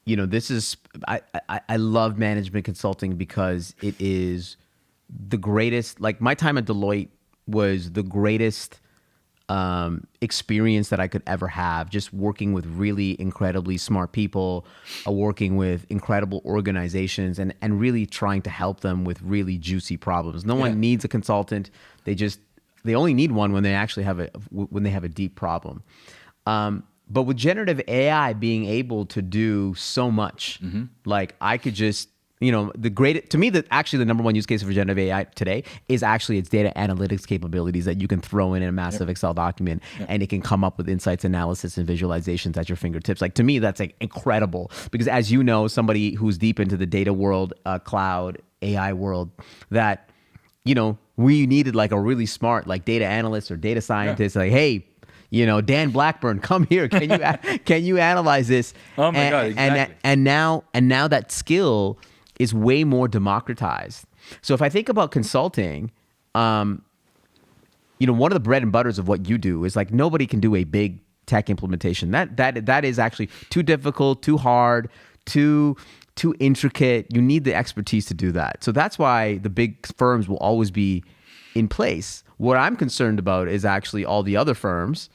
this is I love management consulting because it is the greatest. Like, my time at Deloitte was the greatest experience that I could ever have, just working with really incredibly smart people, working with incredible organizations, and really trying to help them with really juicy problems. No one needs a consultant. They only need one when they actually have a deep problem. But with generative AI being able to do so much, like I could just, to me, the number one use case for generative AI today is actually its data analytics capabilities that you can throw in a massive Excel document and it can come up with insights, analysis, and visualizations at your fingertips. Like, to me, that's like incredible, because as you know, somebody who's deep into the data world, cloud, AI world, that, we needed like a really smart, like data analyst or data scientist, like, hey, Dan Blackburn, come here. Can you analyze this? Oh my God, exactly. And now that skill is way more democratized. So if I think about consulting, one of the bread and butters of what you do is like nobody can do a big tech implementation. That is actually too difficult, too hard, too intricate. You need the expertise to do that. So that's why the big firms will always be in place. What I'm concerned about is actually all the other firms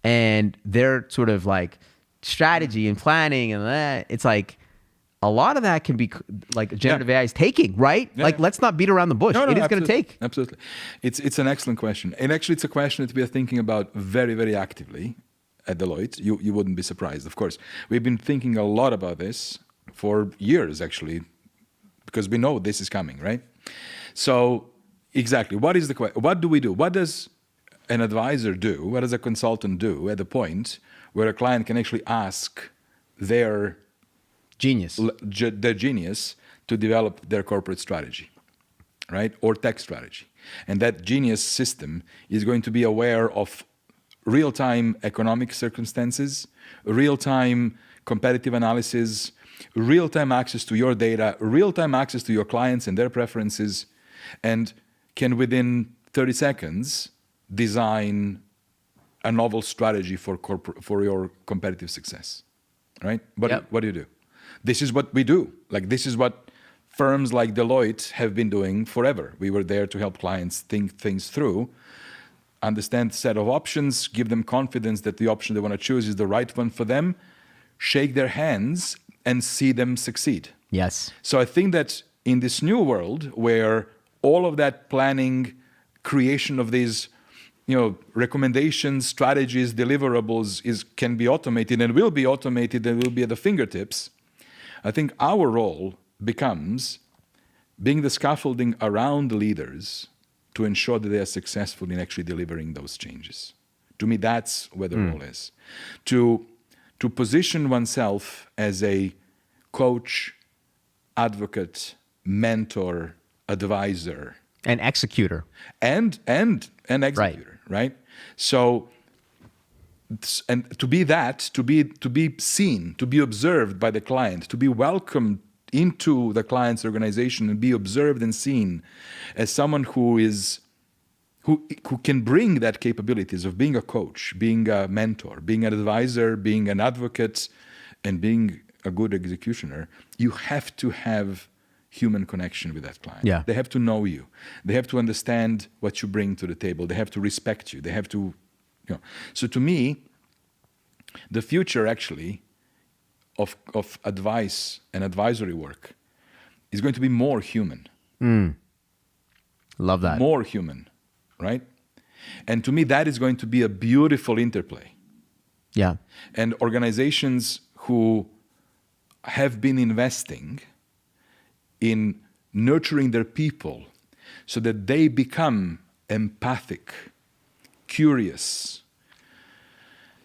and their sort of like strategy and planning and that. It's like a lot of that can be like generative AI is taking, right? Let's not beat around the bush. It is going to take. Absolutely. It's an excellent question. And actually, it's a question that we are thinking about very, very actively at Deloitte. You wouldn't be surprised, of course. We've been thinking a lot about this for years, actually, because we know this is coming, right? So exactly, what do we do? What does an advisor do? What does a consultant do at the point where a client can actually ask their genius to develop their corporate strategy, right? Or tech strategy. And that genius system is going to be aware of real-time economic circumstances, real-time competitive analysis, real-time access to your data, real-time access to your clients and their preferences, and can within 30 seconds design a novel strategy for your competitive success, right? What do you do? This is what we do. Like, this is what firms like Deloitte have been doing forever. We were there to help clients think things through, understand the set of options, give them confidence that the option they want to choose is the right one for them, shake their hands and see them succeed. Yes. So I think that in this new world where all of that planning, creation of these, recommendations, strategies, deliverables can be automated and will be automated and will be at the fingertips, I think our role becomes being the scaffolding around leaders to ensure that they are successful in actually delivering those changes. To me, that's where the role is. To position oneself as a coach, advocate, mentor, advisor, and executor, and executor, right? So, and to be that, to be seen, to be observed by the client, to be welcomed into the client's organization and be observed and seen as someone who can bring that capabilities of being a coach, being a mentor, being an advisor, being an advocate, and being a good executioner. You have to have human connection with that client. Yeah. They have to know you. They have to understand what you bring to the table. They have to respect you. They have to, So to me, the future actually of advice and advisory work is going to be more human. Love that. More human, right? And to me, that is going to be a beautiful interplay. Yeah. And organizations who have been investing in nurturing their people so that they become empathic, curious,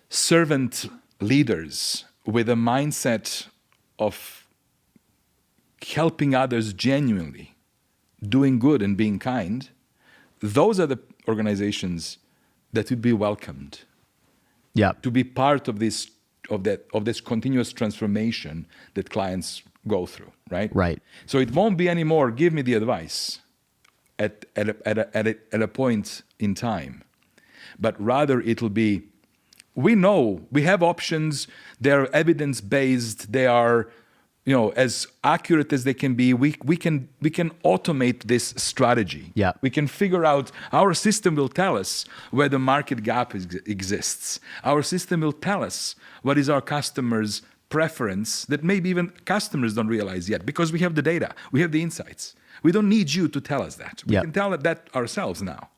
servant leaders with a mindset of helping others genuinely, doing good and being kind, those are the organizations that would be welcomed. Yeah. To be part of this continuous transformation that clients go through, right? Right. So it won't be anymore, give me the advice at a point in time, but rather it'll be, we know, we have options, they're evidence-based, they are as accurate as they can be, we can automate this strategy. Yeah. We can figure out, our system will tell us where the market gap exists. Our system will tell us what is our customers' preference that maybe even customers don't realize yet, because we have the data, we have the insights. We don't need you to tell us that. We can tell that ourselves now.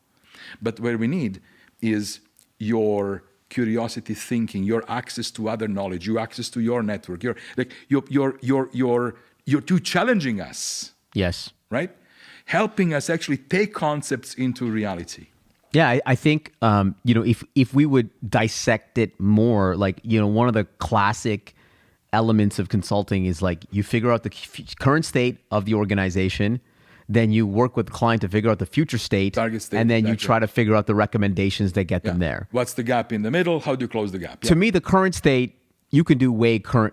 But where we need is your curiosity thinking, your access to other knowledge, your access to your network. You're too challenging us. Yes. Right? Helping us actually take concepts into reality. Yeah, I think if we would dissect it more, like one of the classic elements of consulting is like you figure out the current state of the organization, then you work with the client to figure out the future state, target state, and then you try to figure out the recommendations that get them there. What's the gap in the middle? How do you close the gap? To me, the current state, you can do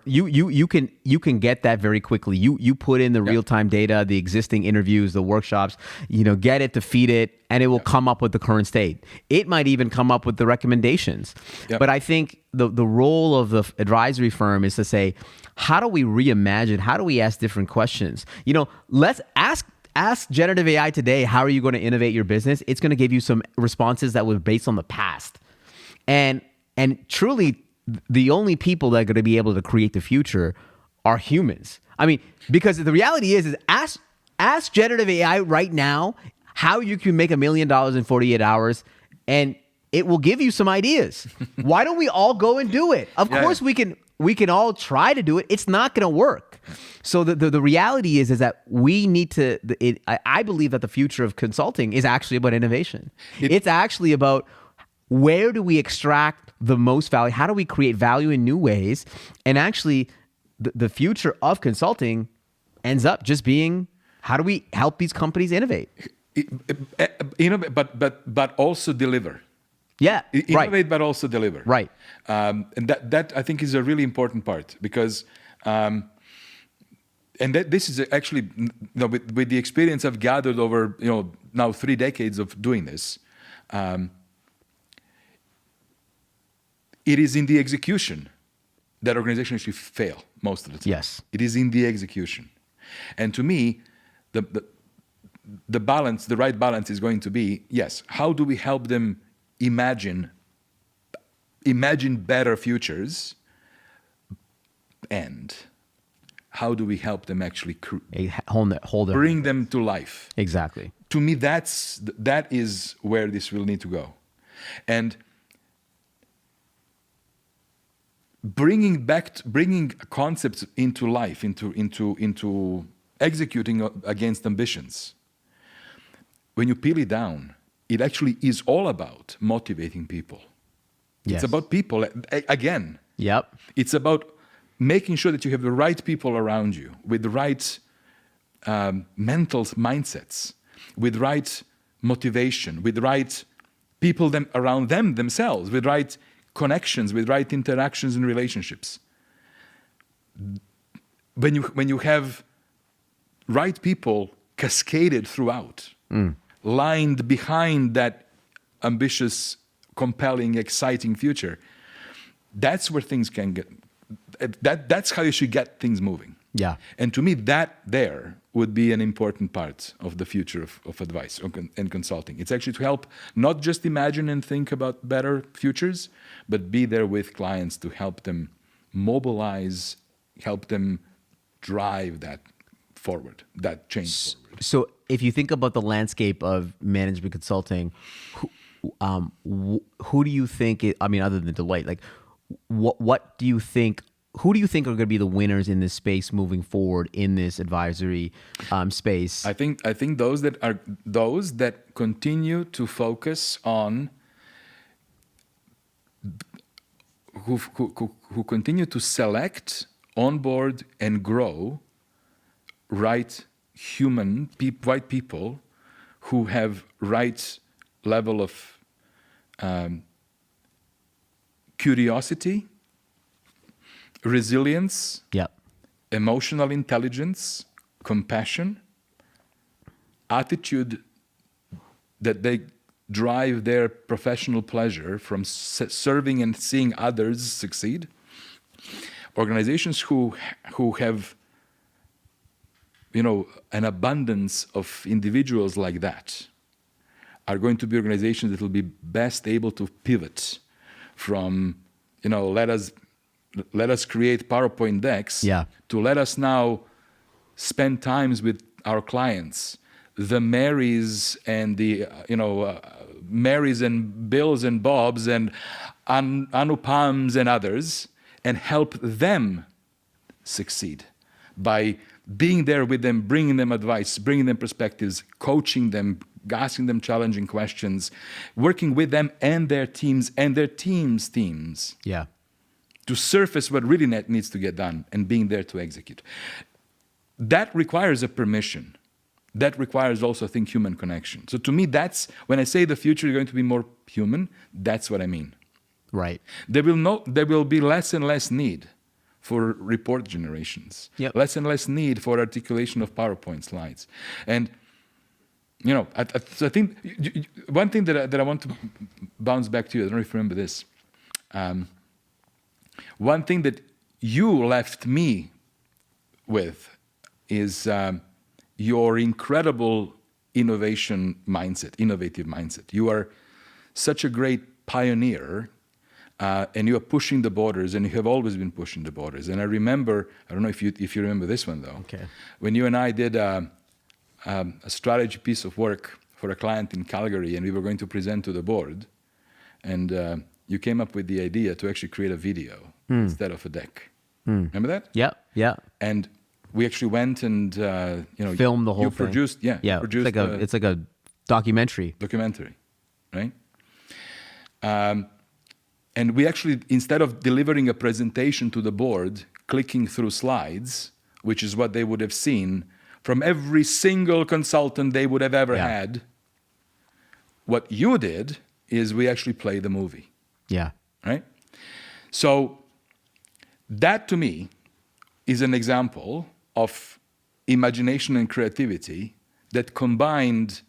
you can get that very quickly. You put in the real-time data, the existing interviews, the workshops, get it to feed it, and it will come up with the current state. It might even come up with the recommendations. But I think the role of the advisory firm is to say, how do we reimagine? How do we ask different questions? Let's ask generative AI today, how are you going to innovate your business? It's going to give you some responses that were based on the past. And truly, the only people that are going to be able to create the future are humans. I mean, because the reality is ask generative AI right now how you can make $1 million in 48 hours, and it will give you some ideas. Why don't we all go and do it? Of course we can all try to do it. It's not going to work. So the reality is that we need to, I believe that the future of consulting is actually about innovation. It's actually about where do we extract the most value? How do we create value in new ways? And actually the future of consulting ends up just being, how do we help these companies innovate? Innovate, but also deliver. Yeah, innovate, but also deliver. Right. And that I think is a really important part, because this is actually, with the experience I've gathered over now 3 decades of doing this, it is in the execution that organizations actually fail most of the time. Yes. It is in the execution. And to me, the balance, the right balance is going to be, yes, how do we help them imagine better futures, and how do we help them actually bring them to life? Exactly. To me, that is where this will need to go. And bringing concepts into life, into executing against ambitions. When you peel it down, it actually is all about motivating people. Yes. It's about people again. Yep. It's about making sure that you have the right people around you with the right mental mindsets, with right motivation, with right people around themselves, with right connections, with right interactions and relationships. When you have right people cascaded throughout, lined behind that ambitious, compelling, exciting future, that's where things can get. That's how you should get things moving. Yeah. And to me, that there would be an important part of the future of advice and consulting. It's actually to help not just imagine and think about better futures, but be there with clients to help them mobilize, help them drive that forward, that change forward. So if you think about the landscape of management consulting, who do you think, other than Deloitte, like what do you think, who do you think are going to be the winners in this space moving forward in this advisory space? I think those that continue to focus on who continue to select, onboard, and grow right white people who have right level of curiosity, resilience, emotional intelligence, compassion, attitude that they drive their professional pleasure from serving and seeing others succeed. Organizations who have an abundance of individuals like that are going to be organizations that will be best able to pivot from, let us create PowerPoint decks Yeah. to let us now spend times with our clients, the Marys and the, Marys and Bills and Bobs and Anupams and others, and help them succeed by being there with them, bringing them advice, bringing them perspectives, coaching them, asking them challenging questions, working with them and their teams teams Yeah. to surface what really needs to get done and being there to execute. That requires a permission. That requires also, I think, human connection. So to me, that's, when I say the future is going to be more human, that's what I mean. Right. There will be less and less need for report generations, Yep. less and less need for articulation of PowerPoint slides. And, so I think one thing that I want to bounce back to you, I don't know if you remember this. One thing that you left me with is your incredible innovative mindset. You are such a great pioneer, and you are pushing the borders, and you have always been pushing the borders. And I remember, I don't know if you remember this one though. Okay. When you and I did a strategy piece of work for a client in Calgary, and we were going to present to the board, and you came up with the idea to actually create a video instead of a deck. Remember that? Yeah. Yeah. And we actually went and Filmed the whole you thing. produced, Yeah. produced It's like a documentary. documentary, right? And we actually, instead of delivering a presentation to the board, clicking through slides, which is what they would have seen from every single consultant they would have ever had, what you did is we actually played the movie, Yeah. right? So that to me is an example of imagination and creativity that combined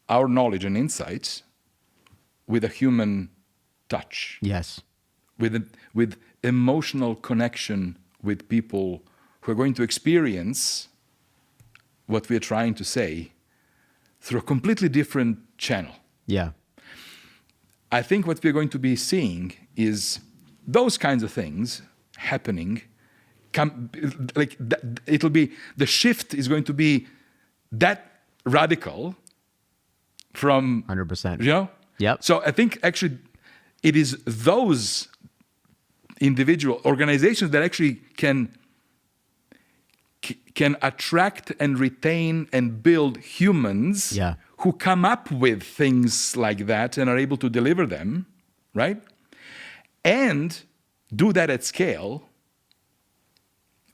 our knowledge and insights with a human touch, Yes. with emotional connection with people who are going to experience what we are trying to say through a completely different channel. Yeah. I think what we're going to be seeing is those kinds of things happening. It'll be, the shift is going to be that radical from 100%. Yep. So I think actually it is those individual organizations that actually can attract and retain and build humans who come up with things like that and are able to deliver them, right? And do that at scale,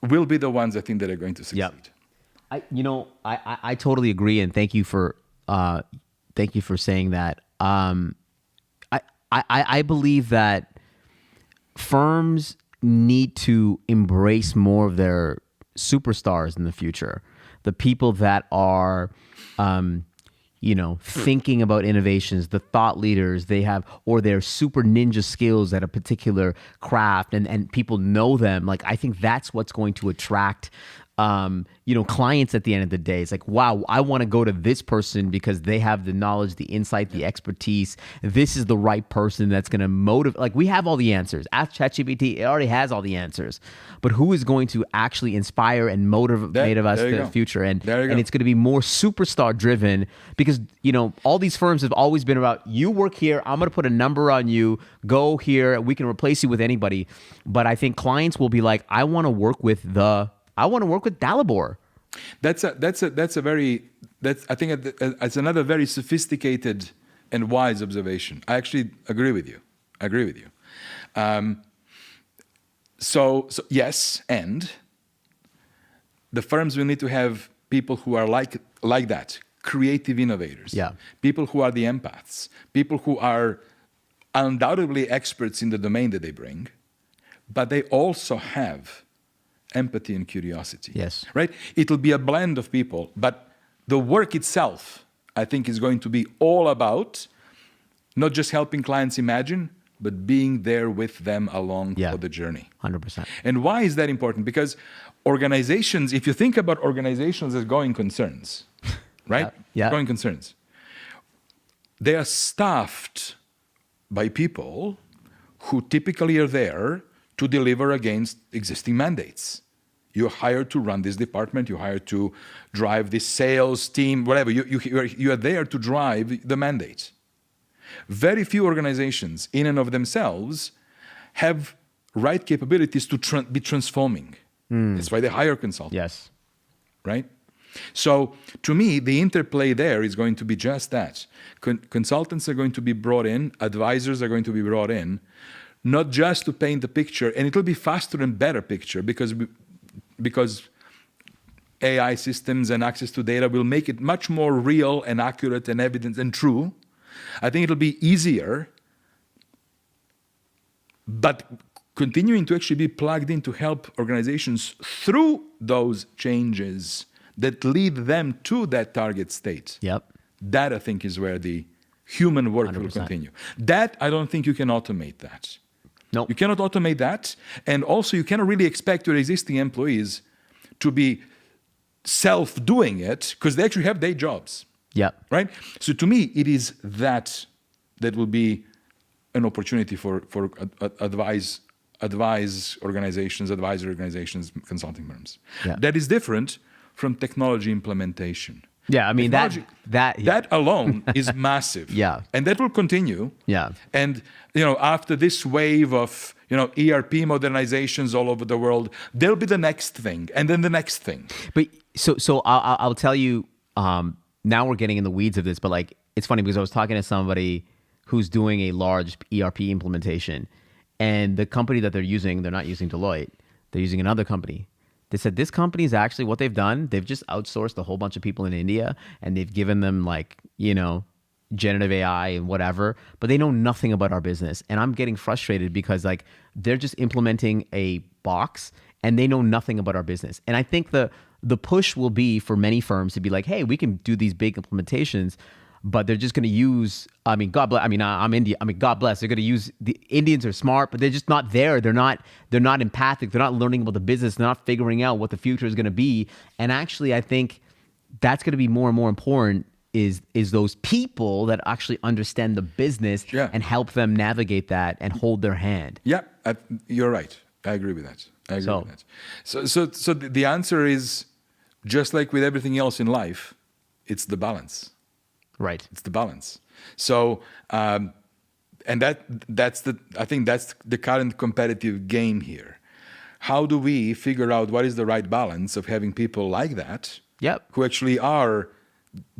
will be the ones I think that are going to succeed. I totally agree, and thank you for saying that. I believe that firms need to embrace more of their superstars in the future, the people that are thinking about innovations, the thought leaders they have, or their super ninja skills at a particular craft, and people know them. Like, I think that's what's going to attract clients at the end of the day. It's like, wow, I want to go to this person because they have the knowledge, the insight, the expertise. This is the right person that's going to motivate. Like, we have all the answers. Ask ChatGPT, it already has all the answers. But who is going to actually inspire and motivate us to the future? And it's going to be more superstar driven because, all these firms have always been about, you work here, I'm going to put a number on you, go here, we can replace you with anybody. But I think clients will be like, I want to work with Dalibor. That's another very sophisticated and wise observation. I actually agree with you. So yes, and the firms will need to have people who are like that, creative innovators. Yeah. People who are the empaths, people who are undoubtedly experts in the domain that they bring, but they also have empathy and curiosity. Yes. Right? It'll be a blend of people, but the work itself, I think, is going to be all about not just helping clients imagine, but being there with them along Yeah. for the journey. 100%. And why is that important? Because organizations, if you think about organizations as going concerns, right? Yeah. Going concerns, they are staffed by people who typically are there to deliver against existing mandates. You're hired to run this department, you're hired to drive this sales team, whatever. You are there to drive the mandate. Very few organizations, in and of themselves, have right capabilities to be transforming. That's why they hire consultants. Yes. Right? So, to me, the interplay there is going to be just that. Consultants are going to be brought in, advisors are going to be brought in, not just to paint the picture, and it will be faster and better picture because AI systems and access to data will make it much more real and accurate and evident and true. I think it'll be easier, but continuing to actually be plugged in to help organizations through those changes that lead them to that target state. Yep. That, I think, is where the human work 100%. will continue. That, I don't think you can automate that. Nope. You cannot automate that. And also, you cannot really expect your existing employees to be self-doing it because they actually have day jobs. Yep. Right? So to me, it is that will be an opportunity for advisory organizations, consulting firms. Yeah. That is different from technology implementation. Yeah, I mean that alone is massive. Yeah. And that will continue. Yeah. And after this wave of ERP modernizations all over the world, there'll be the next thing, and then the next thing. But so I'll tell you. Now we're getting in the weeds of this, but like it's funny because I was talking to somebody who's doing a large ERP implementation, and the company that they're not using Deloitte, they're using another company. They said this company is actually what they've done. They've just outsourced a whole bunch of people in India, and they've given them generative AI and whatever, but they know nothing about our business. And I'm getting frustrated because like they're just implementing a box and they know nothing about our business. And I think the push will be for many firms to be like, hey, we can do these big implementations, but they're just going to use, God bless. I'm India. God bless. They're going to use, the Indians are smart, but they're just not there. They're not empathic. They're not learning about the business. They're not figuring out what the future is going to be. And actually, I think that's going to be more and more important is those people that actually understand the business and help them navigate that and hold their hand. Yeah, you're right. I agree with that. So the answer is, just like with everything else in life, it's the balance. Right. It's the balance. So, and I think that's the current competitive game here. How do we figure out what is the right balance of having people like that, who actually are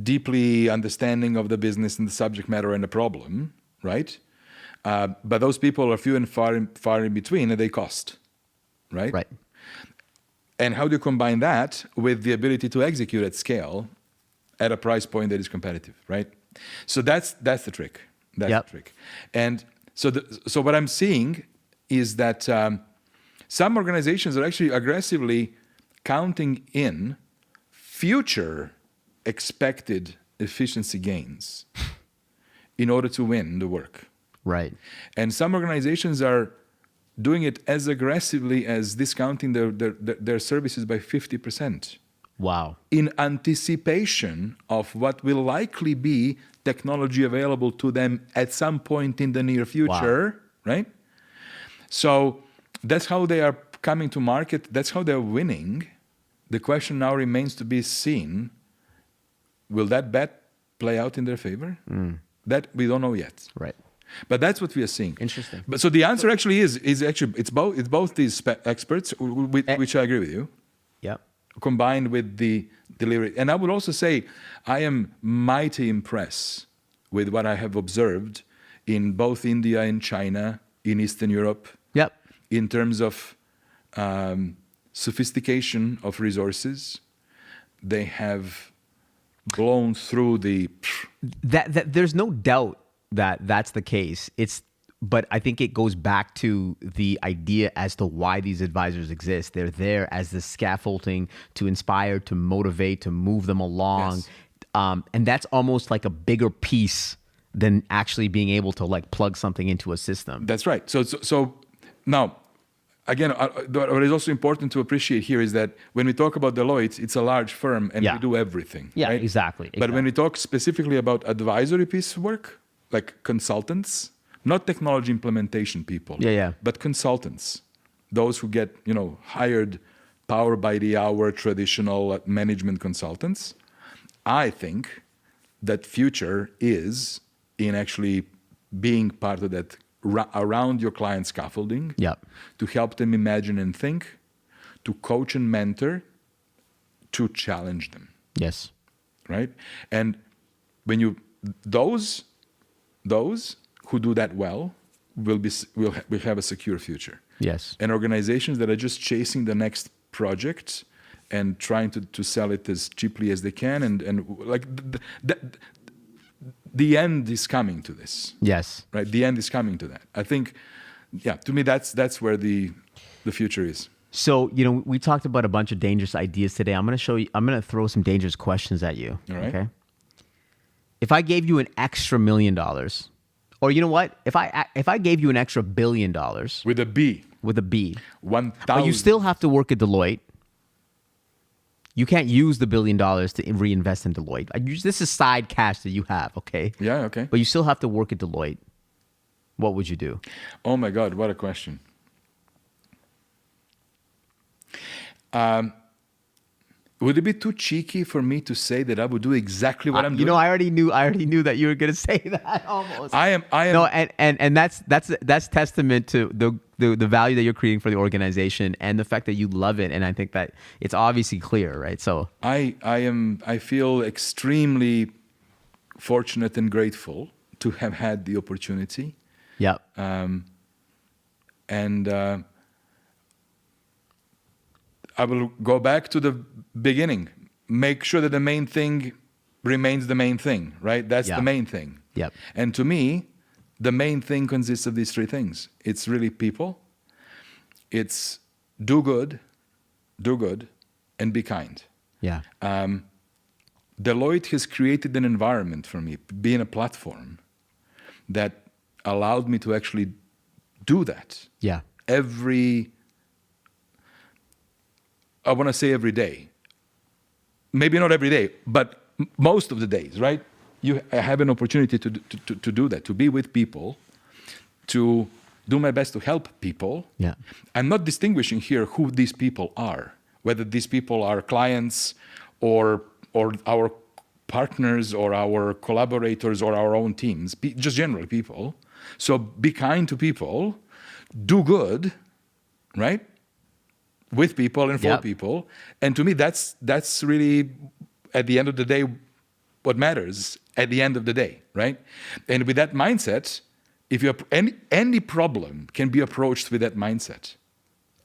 deeply understanding of the business and the subject matter and the problem, right? But those people are few and far in between, and they cost, right? Right. And how do you combine that with the ability to execute at scale at a price point that is competitive, right? So that's the trick. That's the trick. And so what I'm seeing is that some organizations are actually aggressively counting in future expected efficiency gains in order to win the work. Right. And some organizations are doing it as aggressively as discounting their services by 50%. Wow. In anticipation of what will likely be technology available to them at some point in the near future, right? So that's how they are coming to market. That's how they're winning. The question now remains to be seen. Will that bet play out in their favor? That we don't know yet. Right. But that's what we are seeing. Interesting. But so the answer actually is actually it's both these experts, which I agree with you. Yeah. Combined with the delivery. And I would also say I am mighty impressed with what I have observed in both India and China, in Eastern Europe. Yep. In terms of sophistication of resources. They have blown through the... That there's no doubt that that's the case. But I think it goes back to the idea as to why these advisors exist. They're there as the scaffolding to inspire, to motivate, to move them along. Yes. And that's almost like a bigger piece than actually being able to like plug something into a system. That's right. So now, again, what is also important to appreciate here is that when we talk about Deloitte, it's a large firm and Yeah. we do everything. Yeah, right? exactly. But when we talk specifically about advisory piece of work, like consultants, not technology implementation people, Yeah. but consultants, those who get hired power by the hour traditional management consultants, I think that future is in actually being part of that around your client scaffolding, Yep. to help them imagine and think, to coach and mentor, to challenge them, Yes. right? And when you those who do that well will have a secure future. Yes. And organizations that are just chasing the next project and trying to sell it as cheaply as they can, and like the end is coming to this. Yes. Right, the end is coming to that. I think, to me, that's where the future is. So, we talked about a bunch of dangerous ideas today. I'm going to throw some dangerous questions at you. All right. Okay. If I gave you an extra $1 million, or you know what? If I gave you an extra $1 billion With a B. with a B, 1,000. but you still have to work at Deloitte. You can't use the $1 billion to reinvest in Deloitte. This is side cash that you have, okay? Yeah, okay. But you still have to work at Deloitte. What would you do? Oh my God, what a question. Would it be too cheeky for me to say that I would do exactly what I'm doing? I already knew that you were going to say that almost. I am. No, and that's testament to the value that you're creating for the organization and the fact that you love it. And I think that it's obviously clear, right? So I feel extremely fortunate and grateful to have had the opportunity. yeah, And I will go back to the beginning. Make sure that the main thing remains the main thing, right? That's Yeah. the main thing. Yep. And to me, the main thing consists of these three things. It's really people. It's do good, and be kind. yeah, Deloitte has created an environment for me, being a platform, that allowed me to actually do that. yeah, I want to say every day. Maybe not every day, but most of the days, right? I have an opportunity to do that, to be with people, to do my best to help people. yeah, I'm not distinguishing here who these people are, whether these people are clients or our partners or our collaborators or our own teams, just general people. So be kind to people, do good, right? With people and for Yep. people. And to me, that's really, at the end of the day, what matters at the end of the day, right? And with that mindset, if you any problem can be approached with that mindset.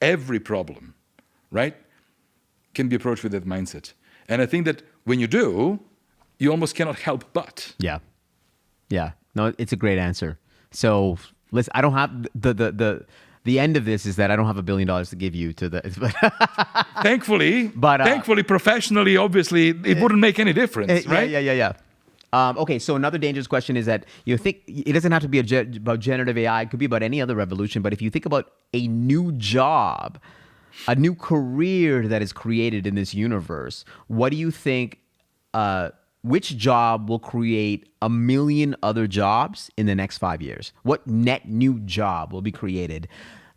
Every problem, right, can be approached with that mindset. And I think that when you do, you almost cannot help but. yeah, yeah. No, it's a great answer. So listen, I don't have the end of this is that I don't have $1 billion to give you to the. Thankfully, But, professionally, obviously, it wouldn't make any difference, right? Yeah. Okay, so another dangerous question is that you think it doesn't have to be about generative AI. It could be about any other revolution. But if you think about a new job, a new career that is created in this universe, what do you think? Which job will create 1 million other jobs in the next 5 years? What net new job will be created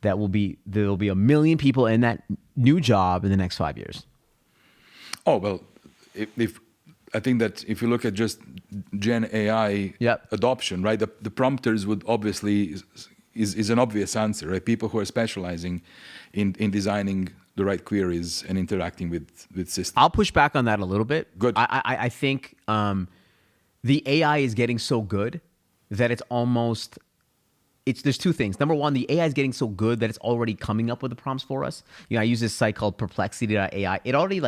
there will be 1 million people in that new job in the next 5 years? Oh, well, if I think that if you look at just Gen AI Yep. adoption, right, the prompters would obviously is an obvious answer, right? People who are specializing in designing the right queries and interacting with systems. I'll push back on that a little bit. Good. I think the AI is getting so good that it's almost there's two things. Number one, the AI is getting so good that it's already coming up with the prompts for us. I use this site called Perplexity.ai. It already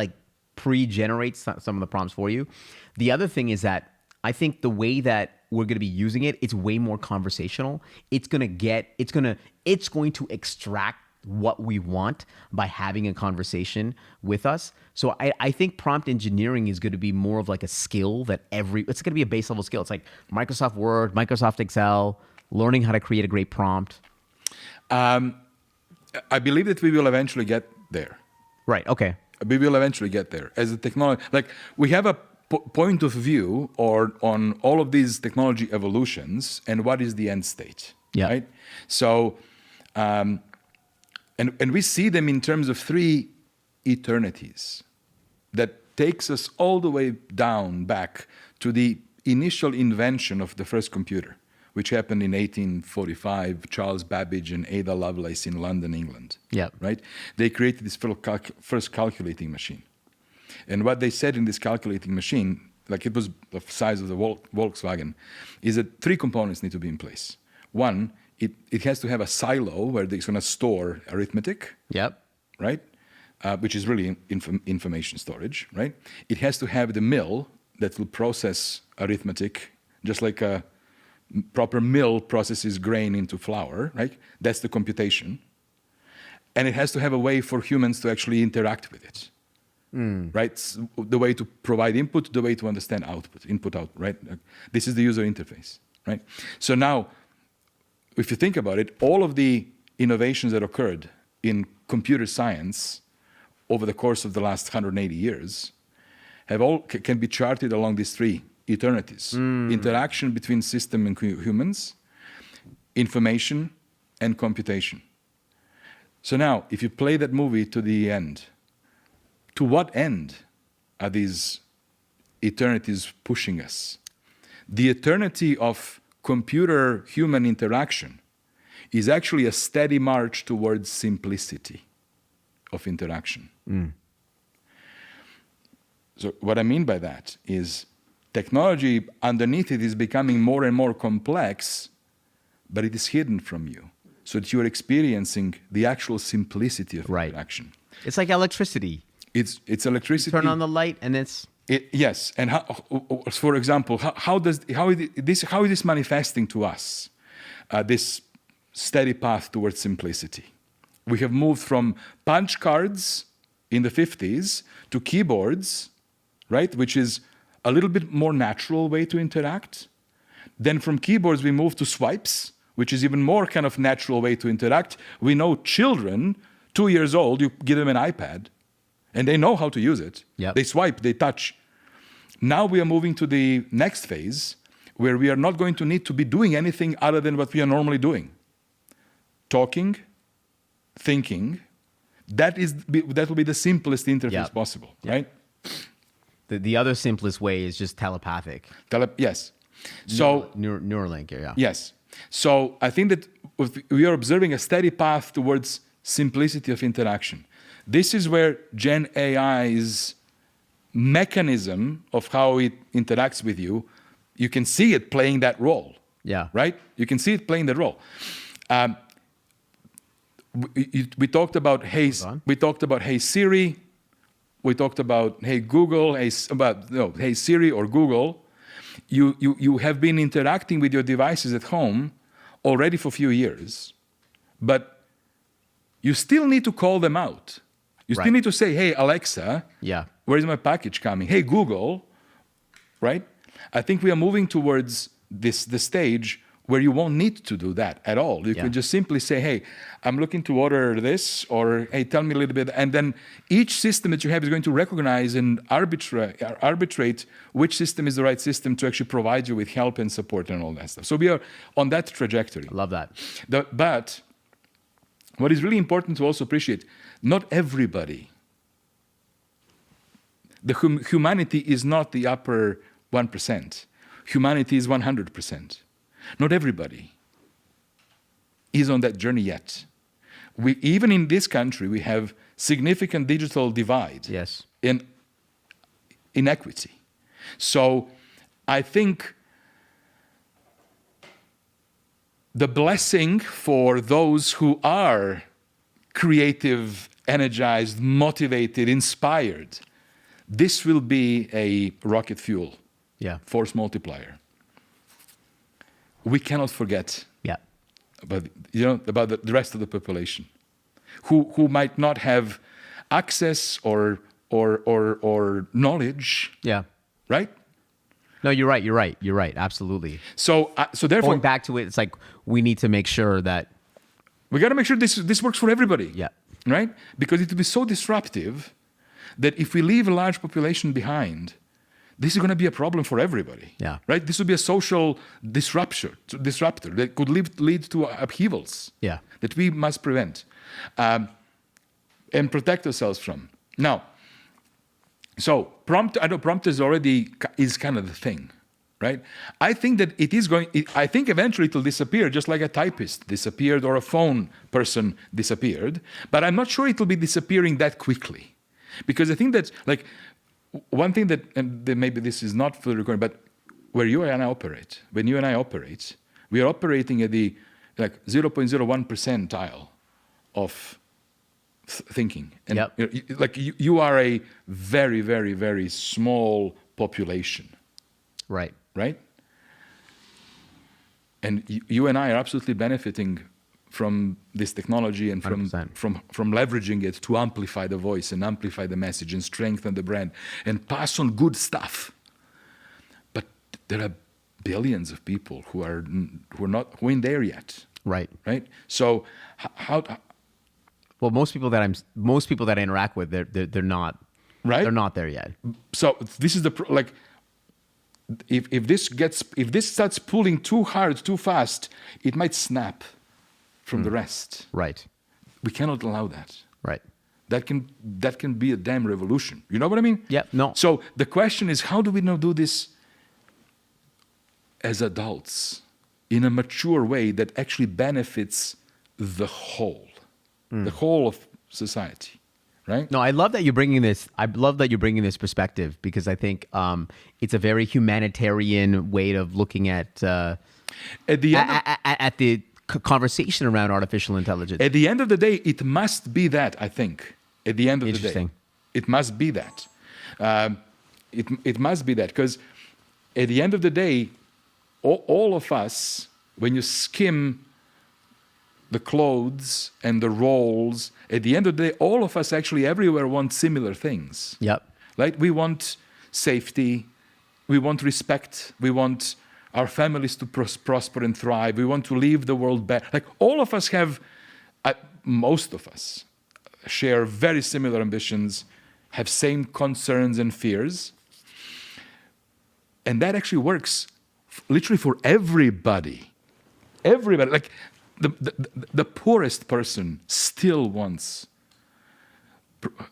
pre-generates some of the prompts for you. The other thing is that I think the way that we're going to be using it, it's way more conversational. It's going to extract what we want by having a conversation with us. So I think prompt engineering is going to be more of like a skill that it's going to be a base level skill. It's like Microsoft Word, Microsoft Excel, learning how to create a great prompt. I believe that we will eventually get there. Right. Okay. We will eventually get there as a technology. Like we have a point of view on all of these technology evolutions and what is the end state. Yeah. Right. So, and we see them in terms of 3 eternities that takes us all the way down back to the initial invention of the first computer, which happened in 1845, Charles Babbage and Ada Lovelace in London, England. Yeah. Right? They created this first calculating machine. And what they said in this calculating machine, like it was the size of the Volkswagen, is that 3 components need to be in place. One, it has to have a silo where it's going to store arithmetic. Yep. Right? Which is really information storage, right? It has to have the mill that will process arithmetic, just like a proper mill processes grain into flour, right? That's the computation. And it has to have a way for humans to actually interact with it, right? The way to provide input, the way to understand output, input, out, right? This is the user interface, right? So now, if you think about it, all of the innovations that occurred in computer science over the course of the last 180 years can be charted along these 3 eternities. Interaction between system and humans, information, and computation. So now, if you play that movie to the end, to what end are these eternities pushing us? The eternity of computer-human interaction is actually a steady march towards simplicity of interaction. So what I mean by that is technology underneath it is becoming more and more complex, but it is hidden from you, so that you're experiencing the actual simplicity of interaction. It's like electricity. It's electricity. You turn on the light and it's... Yes, and for example, how is this manifesting to us? This steady path towards simplicity. We have moved from punch cards in the 50s to keyboards, right, which is a little bit more natural way to interact. Then from keyboards, we move to swipes, which is even more kind of natural way to interact. We know children, 2 years old, you give them an iPad, and they know how to use it. Yep. They swipe, they touch. Now we are moving to the next phase, where we are not going to need to be doing anything other than what we are normally doing. Talking, thinking, that will be the simplest interface possible, right? The other simplest way is just telepathic. Yes. So Neuralink, yeah. Yes. So I think that we are observing a steady path towards simplicity of interaction. This is where Gen AI's mechanism of how it interacts with you, you can see it playing that role. Yeah. Right? You can see it playing that role. We talked about Hey Siri. We talked about Hey Google, Hey Siri or Google. You have been interacting with your devices at home already for a few years, but you still need to call them out. You still need to say, hey, Alexa, where is my package coming? Hey, Google, right? I think we are moving towards the stage where you won't need to do that at all. You can just simply say, hey, I'm looking to order this, or hey, tell me a little bit. And then each system that you have is going to recognize and arbitrate which system is the right system to actually provide you with help and support and all that stuff. So we are on that trajectory. I love that. But what is really important to also appreciate, not everybody. The humanity is not the upper 1%. Humanity is 100%. Not everybody is on that journey yet. Even in this country, we have significant digital divide and inequity. So I think the blessing for those who are creative, energized, motivated, inspired, this will be a rocket fuel, force multiplier. We cannot forget about the rest of the population. who might not have access or knowledge, Yeah. right? No, you're right. You're right. You're right. Absolutely. So therefore, Going back to it, it's like we need to make sure that. we got to make sure this works for everybody. Yeah. Right? Because it will be so disruptive that if we leave a large population behind, this is going to be a problem for everybody. Yeah. Right? This will be a social disruptor that could lead to upheavals. Yeah. That we must prevent and protect ourselves from. Now, so prompt is kind of the thing, right? I think that I think eventually it will disappear, just like a typist disappeared or a phone person disappeared. But I'm not sure it will be disappearing that quickly, because I think that like one thing that, and then maybe this is not for the recording, but when you and I operate, we are operating at the like 0.01 percentile of thinking. And Yep. you are a very, very, very small population, Right. right? And you and I are absolutely benefiting from this technology and from 100%. leveraging it to amplify the voice and amplify the message and strengthen the brand and pass on good stuff. But there are billions of people who ain't there yet. Right. Right? So how Well, most people that I interact with, they're not. right? They're not there yet. So this is if this starts pulling too hard, too fast, it might snap from the rest. Right. We cannot allow that. Right. That can be a damn revolution. You know what I mean? Yeah. No. So the question is, how do we now do this as adults in a mature way that actually benefits the whole of society, right? No, I love that you're bringing this. I love that you're bringing this perspective, because I think it's a very humanitarian way of looking at At the end of, at the conversation around artificial intelligence. At the end of the day, it must be that, I think. At the end of the day. Interesting. It must be that. It must be that. Because at the end of the day, all of us, when you skim the clothes and the roles, at the end of the day, all of us actually everywhere want similar things. Yep. Right? We want safety. We want respect. We want our families to prosper and thrive. We want to leave the world better. Like all of us have, most of us share very similar ambitions, have same concerns and fears. And that actually works literally for everybody. Everybody. Like the poorest person still wants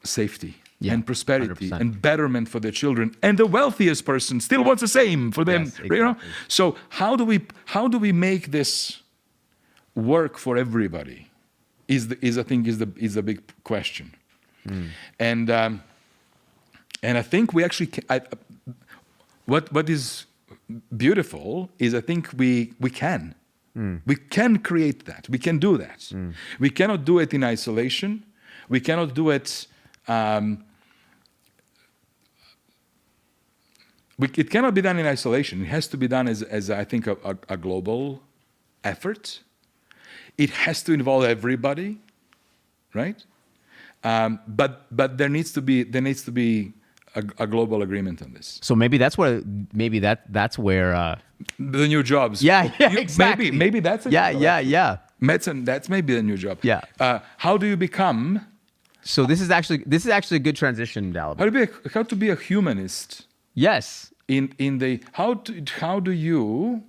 safety. Yeah, and prosperity 100%. and betterment for their children, and the wealthiest person still wants the same for them. Yes, You know, exactly. so how do we make this work for everybody? Is the big question, and I think we actually what is beautiful is I think we can create that, we can do that. We cannot do it in isolation. We cannot do it. It cannot be done in isolation. It has to be done as I think, a global effort. It has to involve everybody, right? But there needs to be a global agreement on this. So maybe that's where The new jobs. Yeah, exactly. Maybe that's a yeah. medicine. That's maybe the new job. Yeah. How do you become? So this is actually a good transition, Dalibor. How to be a humanist? Yes. How do you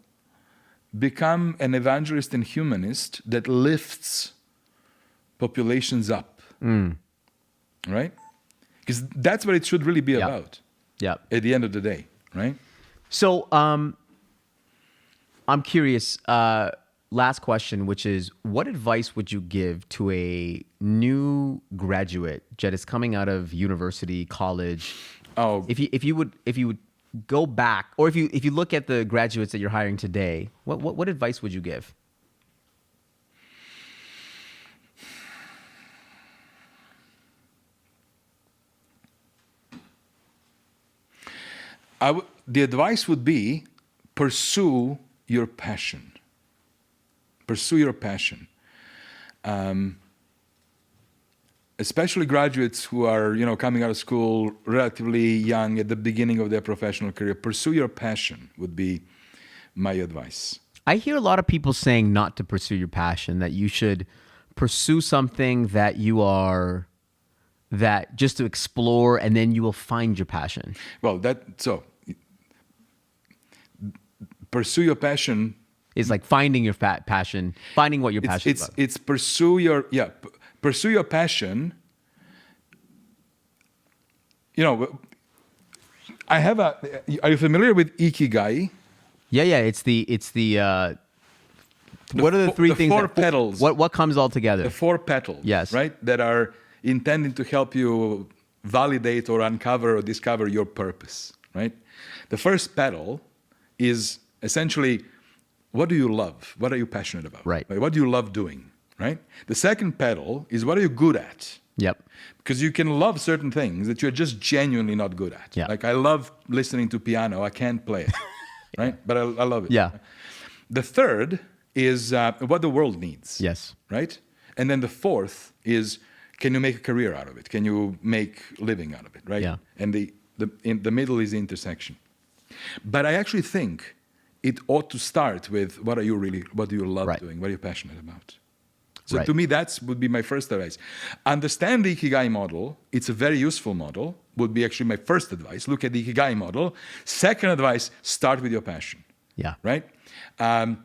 become an evangelist and humanist that lifts populations up? Right? Because that's what it should really be about. Yeah. At the end of the day, right? So I'm curious. Last question, which is, what advice would you give to a new graduate that is coming out of university, college? Oh, If you would go back, or if you look at the graduates that you're hiring today, what advice would you give? The advice would be pursue your passion. Pursue your passion. especially graduates who are, coming out of school relatively young at the beginning of their professional career, pursue your passion would be my advice. I hear a lot of people saying not to pursue your passion, that you should pursue something that just to explore, and then you will find your passion. Well, pursue your passion is like finding your passion, finding what you're passionate about. It's pursue your passion. Are you familiar with Ikigai? Yeah. It's the what are the three things? Four petals. What comes all together? The four petals. Yes. Right. That are intended to help you validate or uncover or discover your purpose. Right. The first petal is essentially, what do you love? What are you passionate about? Right. What do you love doing? Right. The second petal is, what are you good at? Yep. Because you can love certain things that you're just genuinely not good at. Yeah. Like, I love listening to piano. I can't play it. Right. But I love it. Yeah. The third is what the world needs. Yes. Right. And then the fourth is, can you make a career out of it? Can you make a living out of it? Right. Yeah. And in the middle is the intersection. But I actually think it ought to start with, what do you love right. doing? What are you passionate about? So right. to me, that would be my first advice. Understand the Ikigai model. It's a very useful model, would be actually my first advice. Look at the Ikigai model. Second advice, start with your passion. Yeah. Right? At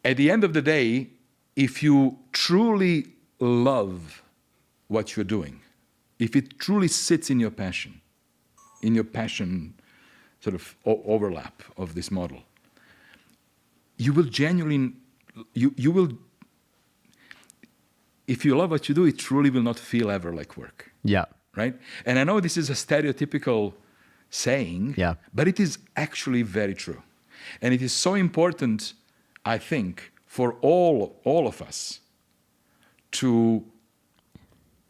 the end of the day, if you truly love what you're doing, if it truly sits in your passion sort of overlap of this model, you will genuinely, you will, if you love what you do, it truly will not feel ever like work. Yeah. Right? And I know this is a stereotypical saying, yeah. but it is actually very true. And it is so important, I think, for all of us to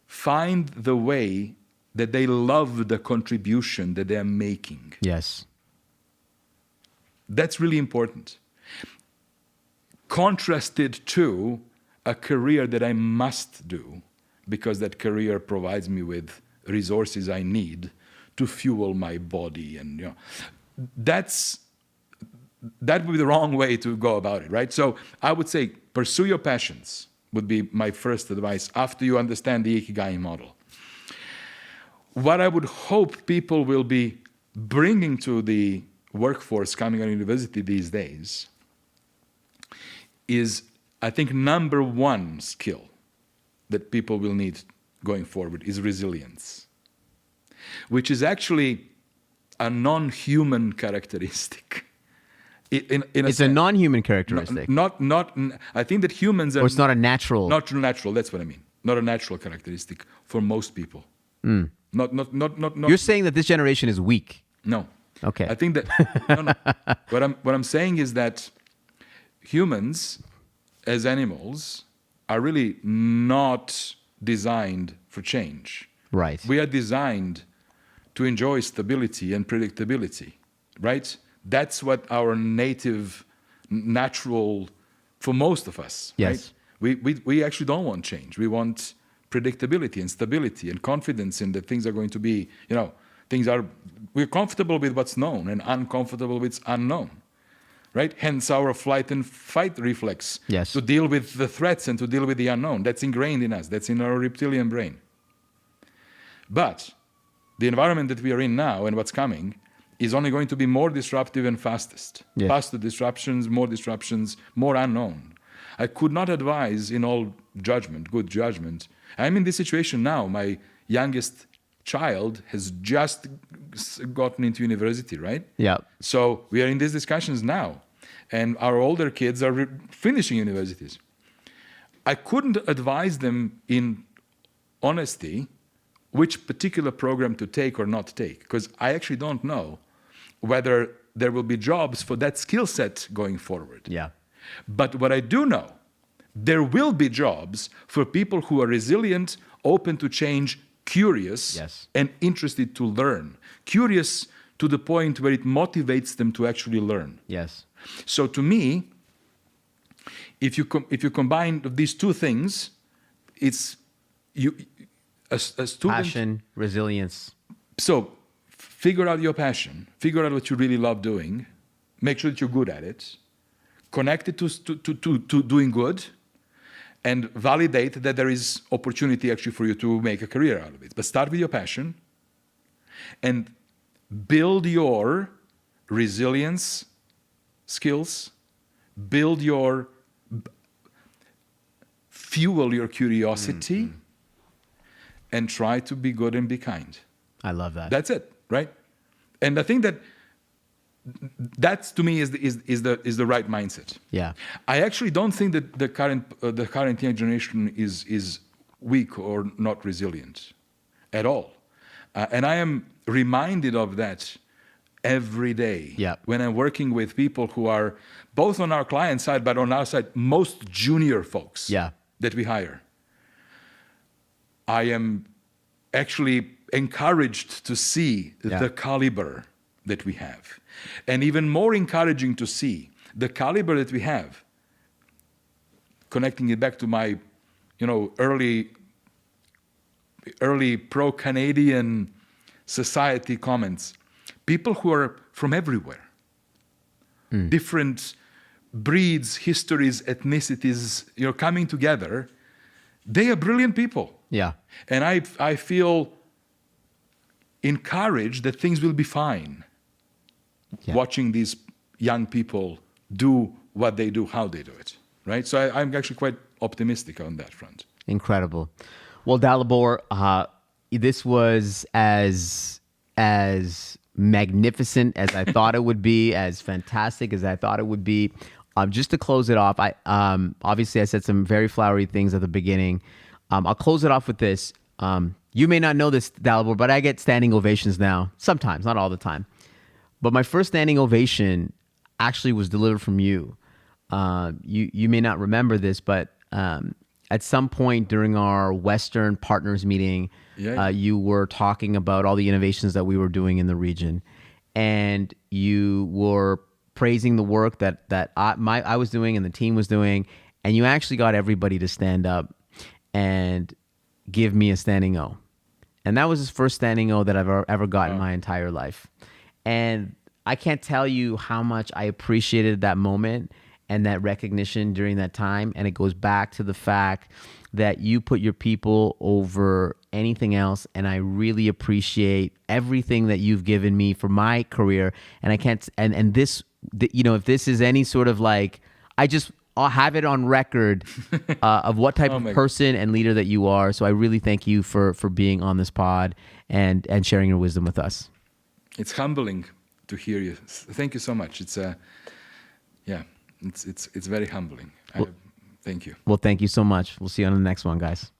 find the way that they love the contribution that they are making. Yes. That's really important. Contrasted to a career that I must do, because that career provides me with resources I need to fuel my body, and that would be the wrong way to go about it, right? So I would say pursue your passions would be my first advice after you understand the Ikigai model. What I would hope people will be bringing to the workforce coming out of university these days is, I think, number one skill that people will need going forward is resilience, which is actually a non-human characteristic. It's a non-human characteristic. I think that humans are... Or it's not a natural... Not natural, that's what I mean. Not a natural characteristic for most people. Mm. Not. You're saying that this generation is weak. No. Okay. I think that... no. What I'm saying is that humans, as animals, are really not designed for change. Right. We are designed to enjoy stability and predictability, right? That's what our natural, for most of us, yes. Right? We actually don't want change. We want predictability and stability and confidence in that things are going to be, we're comfortable with what's known and uncomfortable with what's unknown, right? Hence our flight and fight reflex, yes. to deal with the threats and to deal with the unknown. That's ingrained in us. That's in our reptilian brain. But the environment that we are in now and what's coming is only going to be more disruptive and fastest. Yes. Faster disruptions, more unknown. I could not advise, in all judgment, good judgment. I'm in this situation now. My youngest child has just gotten into university, right? Yeah. So we are in these discussions now. And our older kids are finishing universities. I couldn't advise them in honesty which particular program to take or not take, because I actually don't know whether there will be jobs for that skill set going forward. Yeah. But what I do know, there will be jobs for people who are resilient, open to change, curious, yes. and interested to learn. Curious to the point where it motivates them to actually learn. Yes. So to me, if you combine these two things, it's you, a student. Passion, resilience. So figure out your passion, figure out what you really love doing, make sure that you're good at it, connect it to doing good, and validate that there is opportunity actually for you to make a career out of it. But start with your passion and build your resilience skills, fuel your curiosity, and try to be good and be kind. I love that. That's it, right? And I think that to me is the right mindset. Yeah. I actually don't think that the current young generation is weak or not resilient at all. And I am reminded of that every day when I'm working with people who are both on our client side, but on our side, most junior folks that we hire. I am actually encouraged to see the caliber that we have. And even more encouraging to see the caliber that we have, connecting it back to my, early pro-Canadian society comments, people who are from everywhere, different breeds, histories, ethnicities, coming together, they are brilliant people. Yeah. And I feel encouraged that things will be fine watching these young people do what they do, how they do it, right? So I'm actually quite optimistic on that front. Incredible. Well, Dalibor, this was as magnificent as I thought it would be, as fantastic as I thought it would be. Just to close it off, obviously I said some very flowery things at the beginning. I'll close it off with this. You may not know this, Dalibor, but I get standing ovations now. Sometimes, not all the time. But my first standing ovation actually was delivered from you. You may not remember this, but at some point during our Western Partners meeting, you were talking about all the innovations that we were doing in the region. And you were praising the work that I was doing and the team was doing. And you actually got everybody to stand up and give me a standing O. And that was his first standing O that I've ever gotten in my entire life. And I can't tell you how much I appreciated that moment and that recognition during that time. And it goes back to the fact that you put your people over anything else. And I really appreciate everything that you've given me for my career. And I can't, and this, if this is any sort of I'll have it on record of what type of person and leader that you are. So I really thank you for being on this pod and sharing your wisdom with us. It's humbling to hear you. Thank you so much. It's it's very humbling. Thank you. Well, thank you so much. We'll see you on the next one, guys.